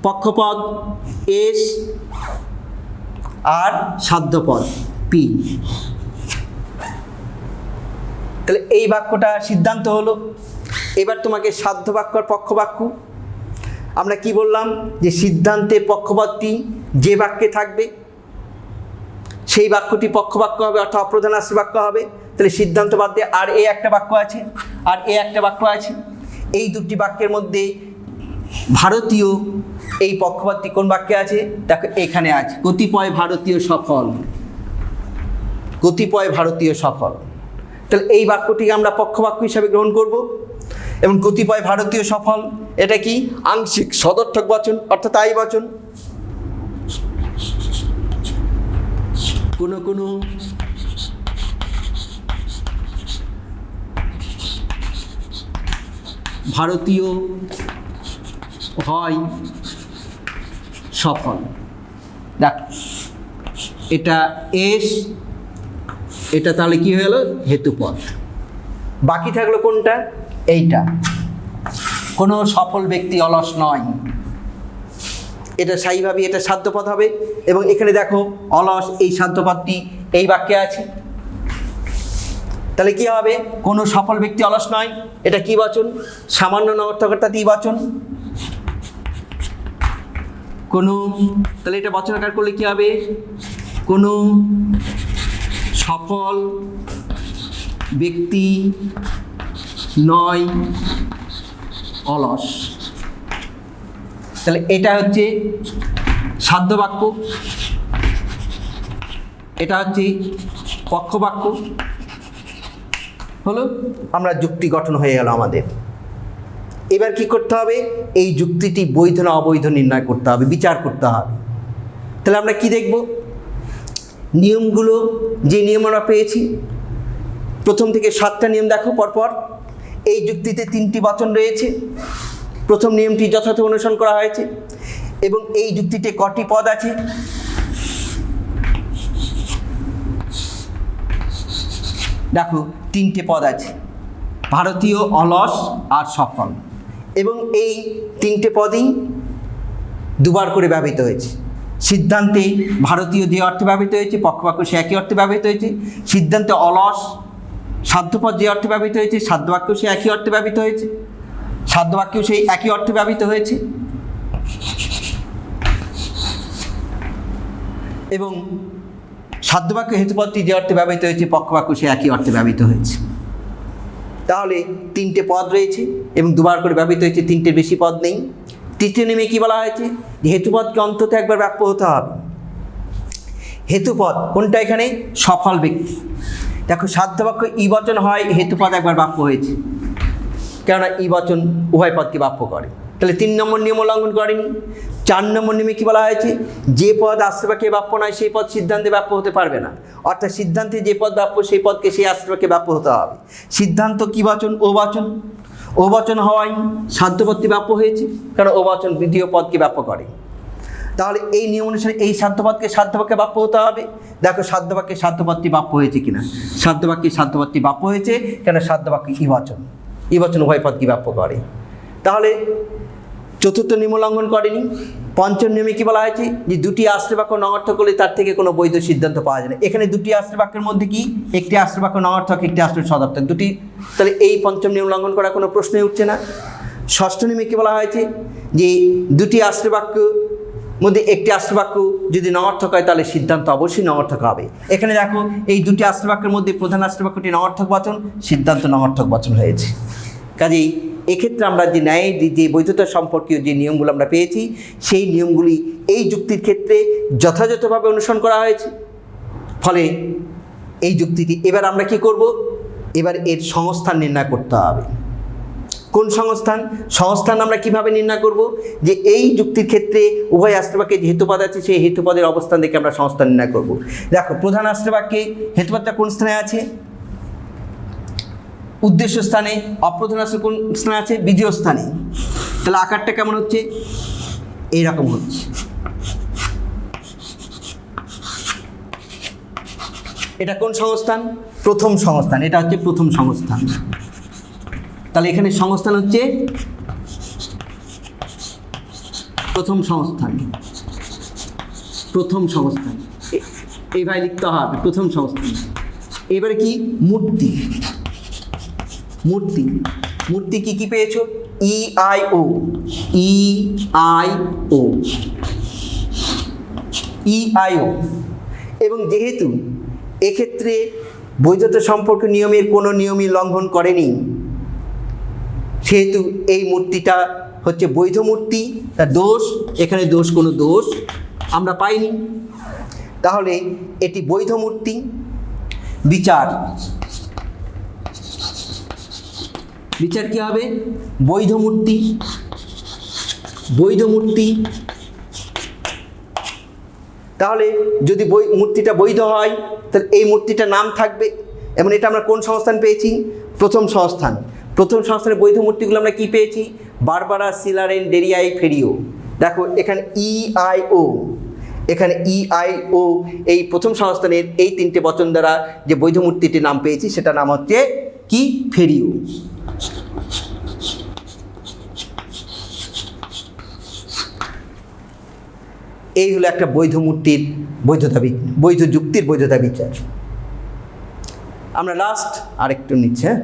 পক্ষপদ এস আর সাধ্যপদ পি। তাহলে এই বাক্যটা সিদ্ধান্ত হলো। এবার তোমাকে সাধ্য বাক্য আর পক্ষ বাক্য, আমরা কি বললাম যে সিদ্ধান্তে পক্ষপদটি যে বাক্যে থাকবে সেই বাক্যটি পক্ষবাক্য হবে, অর্থাৎ অপ্রধানাশ্রী বাক্য হবে। তাহলে সিদ্ধান্ত বাদ দিয়ে আর এ একটা বাক্য আছে, আর এ একটা বাক্য আছে। এই দুটি বাক্যের মধ্যে ভারতীয় এই পক্ষপাতটি কোন বাক্যে আছে? দেখো এখানে আছে, কতিপয় ভারতীয় সফল। কতিপয় ভারতীয় সফল, তাহলে এই বাক্যটিকে আমরা পক্ষবাক্য হিসাবে গ্রহণ করব। এবং কতিপয় ভারতীয় সফল, এটা কি? আংশিক সদর্থক বচন, অর্থাৎ আই বচন। কোনো কোনো ভারতীয় হয় সফল। দেখ এটা এস, এটা তাহলে কি হয়ে গেল? হেতুপদ। বাকি থাকলো কোনটা? এইটা, কোনো সফল ব্যক্তি অলস নয়। এটা স্থায়ীভাবে এটা সাধ্যপদ হবে। এবং এখানে দেখো অলস, এই সাধ্যপদটি এই বাক্যে আছে। তাহলে কি হবে? কোনো সফল ব্যক্তি অলস নয়, এটা কি বচন? সামান্য নগর্থকতা দ্বিবচন। কোনো, তাহলে এটা বচন আকার করলে কি হবে? কোনো সফল ব্যক্তি নয় অলস। তাহলে এটা হচ্ছে সাধ্য বাক্য, এটা হচ্ছে পক্ষ বাক্য হলো। আমরা যুক্তি গঠন হয়ে গেল আমাদের। এবার কি করতে হবে? এই যুক্তিটি বৈধ না অবৈধ নির্ণয় করতে হবে, বিচার করতে হবে। তাহলে আমরা কি দেখব? নিয়মগুলো, যে নিয়ম আমরা পেয়েছি, প্রথম থেকে 7টা নিয়ম দেখো পরপর। এই যুক্তিতে 3টি বচন রয়েছে। প্রথম নিয়মটি যথাযথ অনুসরণ করা হয়েছে। এবং এই যুক্তিতে কটি পদ আছে? দেখো 3টে পদ আছে, ভারতীয়, অলস আর সফল। এবং এই 3টে পদই দুবার করে ব্যবহৃত হয়েছে। সিদ্ধান্তে ভারতীয় যে অর্থে ব্যবহৃত হয়েছে, পক্ষবাক্য সে একই অর্থে ব্যবহৃত হয়েছে। সিদ্ধান্তে অলস সাধ্যপদ যে অর্থে ব্যবহৃত হয়েছে, সাধ্যবাক্য সে একই অর্থে ব্যবহৃত হয়েছে, সাধ্যবাক্যও সেই একই অর্থে ব্যবহৃত হয়েছে। এবং সাধ্যবাক্য হেতুপদটি যে অর্থে ব্যবহৃত হয়েছে, পক্ষবাক্য সে একই অর্থে ব্যবহৃত হয়েছে। তাহলে 3টে পদ রয়েছে এবং দুবার করে ব্যবহৃত হয়েছে, 3টের বেশি পদ নেই। তৃতীয় নিয়মে কি বলা হয়েছে? যে হেতুপদকে অন্তত একবার ব্যাপ্য হতে হবে। হেতুপদ কোনটা এখানে? সফল ব্যক্তি। দেখো সাধ্যবাক্য ই বচন হয়, হেতুপদ একবার বাপ্য হয়েছে, কেননা ই বচন উভয় পদকে বাপ্য করে। তাহলে 3 নম্বর নিয়ম উল্লঙ্ঘন করেনি। 4 নম্বর নিয়মে কি বলা হয়েছে? যে পদ আশ্রয়বাক্যে বাপ্য নয় সেই পদ সিদ্ধান্তে বাপ্য হতে পারবে না। অর্থাৎ সিদ্ধান্তে যে পদ বাপ্য সেই পদকে সেই আশ্রয়বাক্যে বাপ্য হতে হবে। সিদ্ধান্ত কি বচন? ও বচন। ও বচন হওয়ায় সাধ্যপদটি বাপ্য হয়েছে, কারণ ও বচন দ্বিতীয় পদকে বাপ্য করে। তাহলে এই নিয়ম অনুসারে এই সাধ্যপদকে সাধ্যবাক্যে বাপ্য হতে হবে। দেখো সাধ্যবাক্যে সাধ্যপদটি বাপ্য হয়েছে কিনা। সাধ্যবাক্যে সাধ্যপদটি বাপ্য হয়েছে, কেন? সাধ্যবাক্য ই বচন, ই বচন উভয় পদকে বাপ্য করে। তাহলে চতুর্থ নিয়ম উল্লঙ্ঘন করেনি। পঞ্চম নিয়মে কি বলা হয়েছে? যে দুটি আশ্রয়বাক্য নঙর্থক হলে তার থেকে কোনো বৈধ সিদ্ধান্ত পাওয়া যায় না। এখানে দুটি আশ্রয়বাক্যের মধ্যে কি? একটি আশ্রয়বাক্য নঙর্থক, একটি আশ্রয় সদর্থক, দুটি। তাহলে এই পঞ্চম নিয়ম উল্লঙ্ঘন করার কোনো প্রশ্নই উঠছে না। ষষ্ঠ নিয়মে কি বলা হয়েছে? যে দুটি আশ্রয়বাক্য মধ্যে একটি আশ্রয়বাক্য যদি নঙর্থক হয় তাহলে সিদ্ধান্ত অবশ্যই নঙর্থক হবে। এখানে দেখো এই দুটি আশ্রয়বাক্যের মধ্যে প্রধান আশ্রয়বাক্যটি নঙর্থক বচন, সিদ্ধান্ত নঙর্থক বচন হয়েছে। কাজেই এক্ষেত্রে আমরা যে ন্যায় যে বৈধতা সম্পর্কীয় যে নিয়মগুলো আমরা পেয়েছি, সেই নিয়মগুলি এই যুক্তির ক্ষেত্রে যথাযথভাবে অনুসরণ করা হয়েছে। ফলে এই যুক্তিটি, এবার আমরা কি করব? এবার এর সংস্থান নির্ণয় করতে হবে। কোন সংস্থান? সংস্থান আমরা কিভাবে নির্ণয় করব? যে এই যুক্তির ক্ষেত্রে উভয় আশ্রয়বাক্যে যে হেতুপদ আছে সেই হেতুপদের অবস্থান দেখে আমরা সংস্থান নির্ণয় করব। দেখো প্রধান আশ্রয়বাক্যে হেতুপদটা কোন স্থানে আছে? উদ্দেশ্য স্থানে। অপ্রধান আশ্রয় কোন স্থানে আছে? বিধেয় স্থানে। তাহলে আকারটা কেমন হচ্ছে? এইরকম হচ্ছে। এটা কোন সংস্থান? প্রথম সংস্থান। এটা হচ্ছে প্রথম সংস্থান। তাহলে এখানে সংস্থান হচ্ছে প্রথম সংস্থান। প্রথম সংস্থান এইভাবে লিখতে হবে, প্রথম সংস্থান। এবারে কি? মূর্তি। মূর্তি, মূর্তি কি কি পেয়েছো? E I O, E I O, E I O. এবং যেহেতু এক্ষেত্রে বৈধতা সম্পর্ক নিয়মের কোনো নিয়মই লঙ্ঘন করেনি, সেহেতু এই মূর্তিটা হচ্ছে বৈধ মূর্তি। তার দোষ, এখানে দোষ, কোনো দোষ আমরা পাইনি। তাহলে এটি বৈধ মূর্তি। বিচার, বিচার কি হবে? বৈধ মূর্তি। বৈধ মূর্তি। তাহলে যদি মূর্তিটা বৈধ হয় তাহলে এই মূর্তিটার নাম থাকবে। এবং এটা আমরা কোন সংস্থান পেয়েছি? প্রথম সংস্থান। প্রথম সংস্থানের বৈধ মূর্তিগুলো আমরা কি পেয়েছি? বারবারা, সিলারেন, ডেরিয়াই, ফেরিও। দেখো এখানে ই আই ও, এখানে ই আই ও, এই প্রথম সংস্থানের এই 3টে বচন দ্বারা যে বৈধ মূর্তিটির নাম পেয়েছি সেটা নাম হচ্ছে কি? ফেরিও। এই হলো একটা বৈধ মূর্তির বৈধ যুক্তির বৈধতা বিচার। আমরা লাস্ট আরেকটু নিচ্ছি, হ্যাঁ।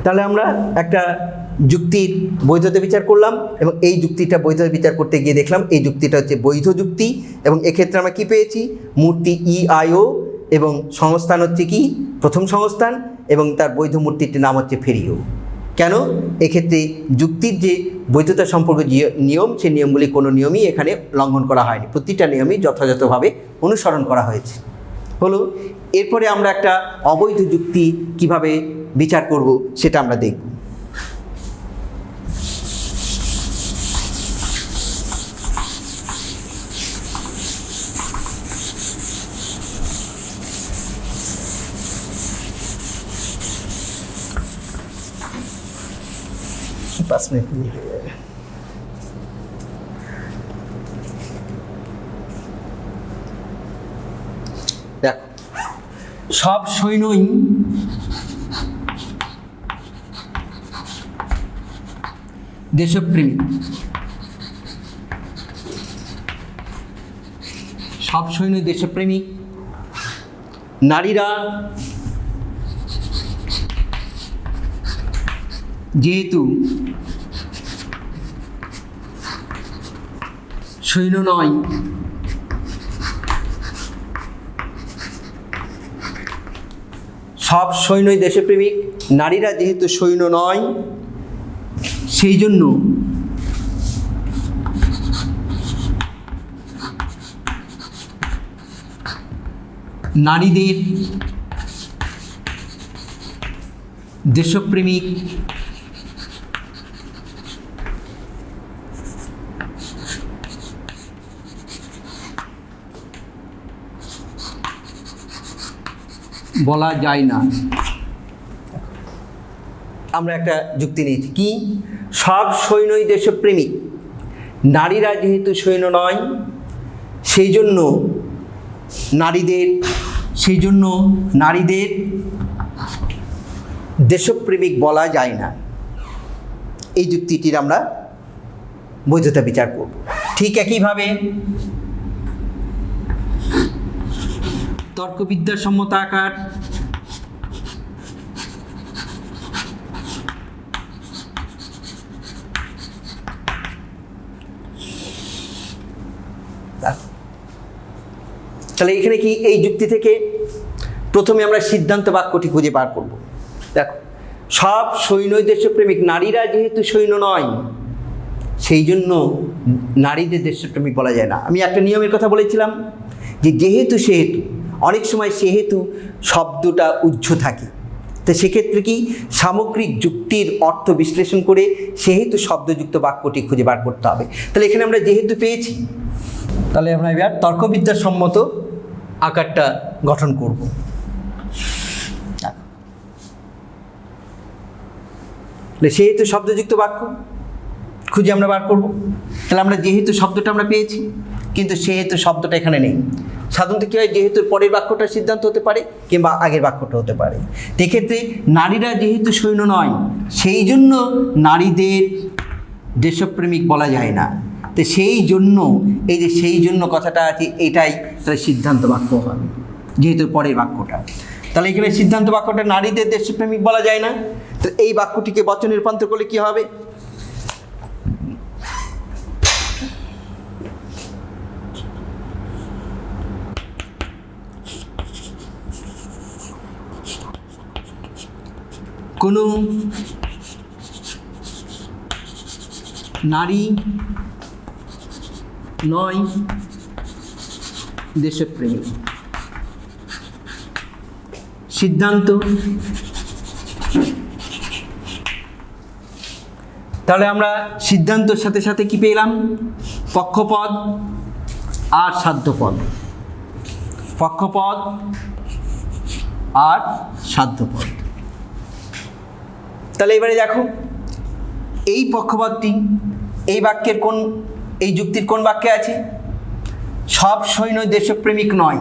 তাহলে আমরা একটা যুক্তির বৈধতা বিচার করলাম এবং এই যুক্তিটা বৈধতা বিচার করতে গিয়ে দেখলাম এই যুক্তিটা হচ্ছে বৈধ যুক্তি, এবং এক্ষেত্রে আমরা কি পেয়েছি, মূর্তি EIO এবং সংস্থান হচ্ছে কি প্রথম সংস্থান, এবং তার বৈধ মূর্তিটির নাম হচ্ছে ফেরিও। কেন? এক্ষেত্রে যুক্তির যে বৈধতা সম্পর্কে যে নিয়ম, সেই নিয়মগুলি কোনো নিয়মই এখানে লঙ্ঘন করা হয়নি, প্রতিটা নিয়মই যথাযথভাবে অনুসরণ করা হয়েছে। হলো, এরপরে আমরা একটা অবৈধ যুক্তি কিভাবে বিচার করব সেটা আমরা দেখব। পাঁচ মিনিট হয়ে যাবে। দেখো, সব সৈন্যই দেশপ্রেমী, সব সৈন্য দেশপ্রেমিক, নারীরা যেহেতু সৈন্য নয়, সব সৈন্যই দেশপ্রেমিক, নারীরা যেহেতু সৈন্য নয়, সেই জন্য নারীদের দেশপ্রেমিক বলা যায় না। আমরা একটা যুক্তি নিয়েছি কি, সব সৈন্যই দেশপ্রেমিক, নারীরা যেহেতু সৈন্য নয়, সেই জন্য নারীদের দেশপ্রেমিক বলা যায় না। এই যুক্তিটির আমরা বৈধতা বিচার করব। ঠিক একইভাবে তর্কবিদ্যার সম্মত আকার, তাহলে এখানে কি, এই যুক্তি থেকে প্রথমে আমরা সিদ্ধান্ত বাক্যটি খুঁজে বার করব। দেখো, সব সৈন্যই দেশপ্রেমিক, নারীরা যেহেতু সৈন্য নয়, সেই জন্য নারীদের দেশপ্রেমিক বলা যায় না। আমি একটা নিয়মের কথা বলেছিলাম যে যেহেতু সেহেতু, অনেক সময় সেহেতু শব্দটা উহ্য থাকে, তো সেক্ষেত্রে কি সামগ্রিক যুক্তির অর্থ বিশ্লেষণ করে সেহেতু শব্দযুক্ত বাক্যটি খুঁজে বার করতে হবে। তাহলে এখানে আমরা যেহেতু পেয়েছি, তাহলে আমরা এবার তর্কবিদ্যার সম্মত আকারটা গঠন করব। সেহেতু শব্দযুক্ত বাক্য খুঁজে আমরা বার করব। তাহলে আমরা যেহেতু শব্দটা আমরা পেয়েছি, কিন্তু সেহেতু শব্দটা এখানে নেই। সাধারণত কী হয়, যেহেতু পরের বাক্যটা সিদ্ধান্ত হতে পারে কিংবা আগের বাক্যটা হতে পারে। এক্ষেত্রে নারীরা যেহেতু সৈন্য নয়, সেই জন্য নারীদের দেশপ্রেমিক বলা যায় না। তো সেই জন্য, এই যে সেই জন্য কথাটা আছে, এটাই তাহলে সিদ্ধান্ত বাক্য হবে, যেহেতু পরের বাক্যটা। তাহলে এখানে সিদ্ধান্ত বাক্যটা নারীদের দেশপ্রেমিক বলা যায় না। তো এই বাক্যটিকে বচনে রূপান্তর করলে কী হবে, কোনো নারী নয় দেশপ্রেমিক। সিদ্ধান্ত, তাহলে আমরা সিদ্ধান্তর সাথে সাথে কি পেলাম, পক্ষপদ আর সাধ্যপদ, পক্ষপদ আর সাধ্যপদ। তাহলে এবারে দেখো, এই পক্ষপদটি এই বাক্যের কোন, এই যুক্তির কোন বাক্যে আছে, সব সৈন্য দেশপ্রেমিক নয়,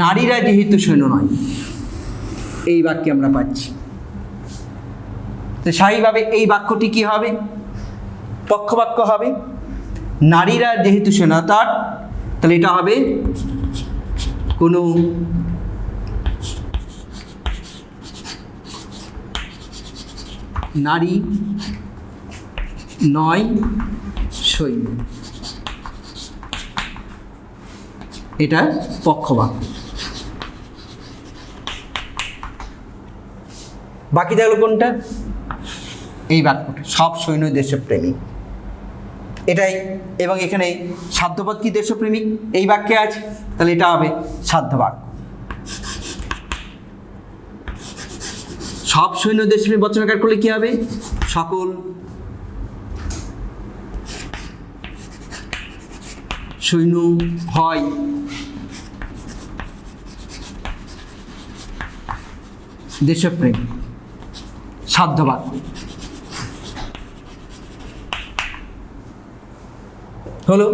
নারীরা যেহেতু সৈন্য নয়, এই বাক্যে আমরা পাচ্ছি। তো স্বাভাবিকভাবে এই বাক্যটি কি হবে, পক্ষবাক্য হবে। নারীরা যেহেতু সেনাতার, তাহলে এটা হবে কোনো নারী নয় সৈন্য, এটা পক্ষবাক্য। বাকি থাকলো কোনটা? এই বাক্যটা, সব সৈন্য দেশপ্রেমিক, এটাই। এবং এখানে সাধ্যপদ কি দেশপ্রেমিক এই বাক্যে আছে, তাহলে এটা হবে সাধ্যবাক্য। সব সৈন্য দেশপ্রেমিক বচনাকার করলে কি হবে? সকল সৈন্য হয় দেশপ্রেম, সাধ্যবাক্য। হলো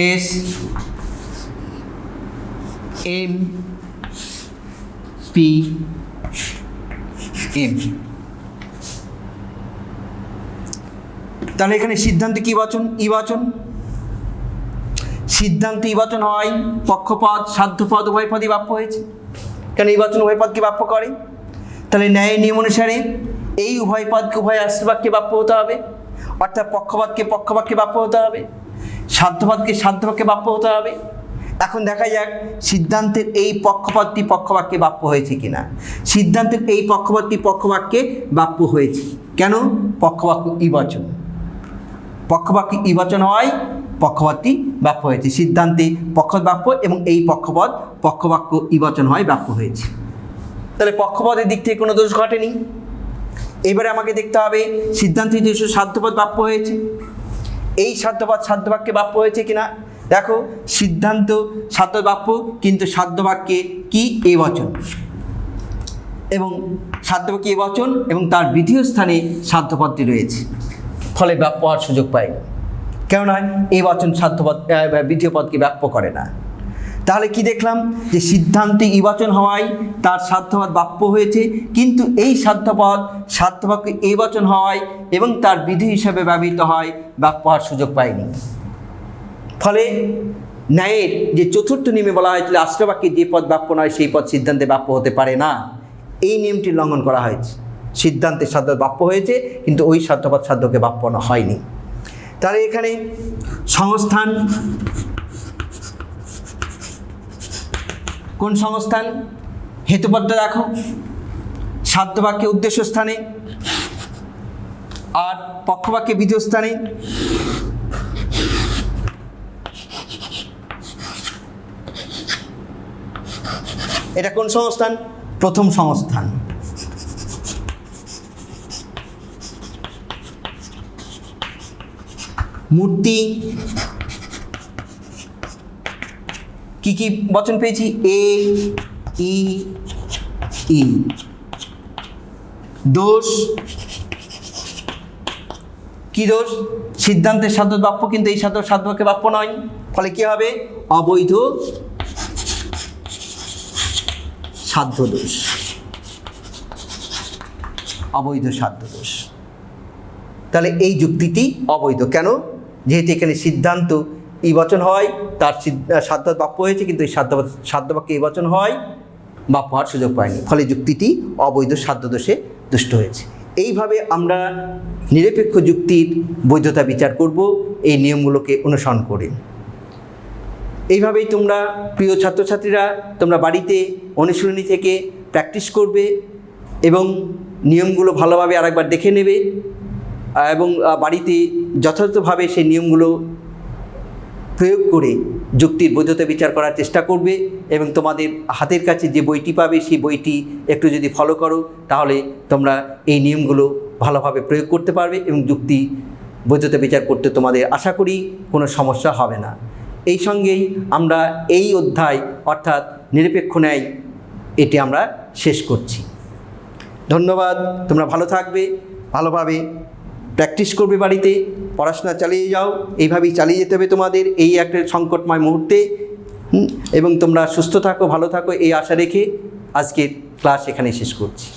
এস এম পি এম। তাহলে এখানে সিদ্ধান্ত কি বচন? ই বচন। সিদ্ধান্ত ই বচন হয়, পক্ষপদ সাধ্যপদ উভয় পদই বাপ্য হয়েছে, কেন এই বচন উভয় পদকে বাপ্য করে। তাহলে ন্যায় নিয়ম অনুসারে এই উভয় পদকে উভয় আশ্রবাক্যে বাপ্য হতে হবে, অর্থাৎ পক্ষপদকে পক্ষবাক্যে বাপ্য হতে হবে, সাধ্যপদকে সাধ্যবাক্যে বাপ্য হতে হবে। এখন দেখা যাক সিদ্ধান্তের এই পক্ষপদটি পক্ষবাক্যে বাপ্য হয়েছে কিনা। সিদ্ধান্তের এই পক্ষপদটি পক্ষবাক্যে বাপ্য হয়েছে, কেন? পক্ষবাক্য ই বচন, পক্ষবাক্য ই বচন হয়, পক্ষপদটি বাপ্য হয়েছে। সিদ্ধান্তে পক্ষপদ বাপ্য এবং এই পক্ষপদ পক্ষবাক্য ই বচন হয়, বাপ্য হয়েছে। তাহলে পক্ষপদের দিক থেকে কোনো দোষ ঘটেনি। এবারে আমাকে দেখতে হবে সিদ্ধান্তে যে সাধ্যপদ বাপ্য হয়েছে, এই সাধ্যপদ সাধ্যবাক্যে বাপ্য হয়েছে কিনা। দেখো সিদ্ধান্ত সাধ্য বাপ্য, কিন্তু সাধ্যবাক্যে কি এই বচন, এবং সাধ্যবাক্যে এই বচন এবং তার বিধেয় স্থানে সাধ্যপদটি রয়েছে, ফলে বাপ্য হওয়ার সুযোগ পায়নি। কেননা এই বচন সাধ্যপদ বিধেয় পদকে বাপ্য করে না। তাহলে কি দেখলাম? যে সিদ্ধান্তে ই বচন হওয়ায় তার সাধ্যপদ বাপ্য হয়েছে, কিন্তু এই সাধ্যপদ সাধ্যবাক্যে এই বচন হওয়ায় এবং তার বিধি হিসাবে ব্যবহৃত হয়, বাপ্য হওয়ার সুযোগ পায়নি। ফলে ন্যায়ের যে চতুর্থ নিয়মে বলা হয়েছিল আশ্রবাক্যে যে পদ বাপ্য নয় সেই পদ সিদ্ধান্তে বাপ্য হতে পারে না, এই নিয়মটি লঙ্ঘন করা হয়েছে। সিদ্ধান্তের সাধ্য বাপ্য হয়েছে, কিন্তু ওই সাধ্যপদ সাধ্যকে বাপ্য হয়নি। তাহলে এখানে সংস্থান, কোন সংস্থান? হেতুপদটা দেখো, সাধ্যবাক্যে উদ্দেশ্য স্থানে আর পক্ষবাক্যে বিধেয় স্থানে। এটা কোন সংস্থান? প্রথম সংস্থান। মূর্তি কি কি বচন পেয়েছি? এ ই ই। দোষ কি দোষ? সিদ্ধান্তের সাধ্য বাপ্য, কিন্তু এই সাধ্য সাধ্যবাক্যে বাপ্য নয়, ফলে কি হবে? অবৈধ সাধ্য দোষ, অবৈধ সাধ্য দোষ। তাহলে এই যুক্তিটি অবৈধ। কেন? যেহেতু এখানে সিদ্ধান্ত ই বচন হয়, তার সাধ্য বাপ্য হয়েছে, কিন্তু এই সাধ্যবাক্যে এই বচন হয়, বাপ্য হওয়ার সুযোগ পায়নি, ফলে যুক্তিটি অবৈধ সাধ্য দোষে দুষ্ট হয়েছে। এইভাবে আমরা নিরপেক্ষ যুক্তির বৈধতা বিচার করব এই নিয়মগুলোকে অনুসরণ করে। এইভাবেই তোমরা প্রিয় ছাত্রছাত্রীরা তোমরা বাড়িতে অনুশীলনী থেকে প্র্যাকটিস করবে এবং নিয়মগুলো ভালোভাবে আরেকবার দেখে নেবে এবং বাড়িতে যথাযথভাবে সেই নিয়মগুলো প্রয়োগ করে যুক্তির বৈধতা বিচার করার চেষ্টা করবে এবং তোমাদের হাতের কাছে যে বইটি পাবে সেই বইটি একটু যদি ফলো করো তাহলে তোমরা এই নিয়মগুলো ভালোভাবে প্রয়োগ করতে পারবে এবং যুক্তি বৈধতা বিচার করতে তোমাদের আশা করি কোনো সমস্যা হবে না। এই সঙ্গেই আমরা এই অধ্যায় অর্থাৎ নিরপেক্ষ ন্যায় এটি আমরা শেষ করছি। ধন্যবাদ। তোমরা ভালো থাকবে, ভালোভাবে প্র্যাকটিস করবে, বাড়িতে পড়াশোনা চালিয়ে যাও। এইভাবেই চালিয়ে যেতে হবে তোমাদের এই একটা সংকটময় মুহূর্তে, এবং তোমরা সুস্থ থাকো, ভালো থাকো এই আশা রেখে আজকের ক্লাস এখানে শেষ করছি।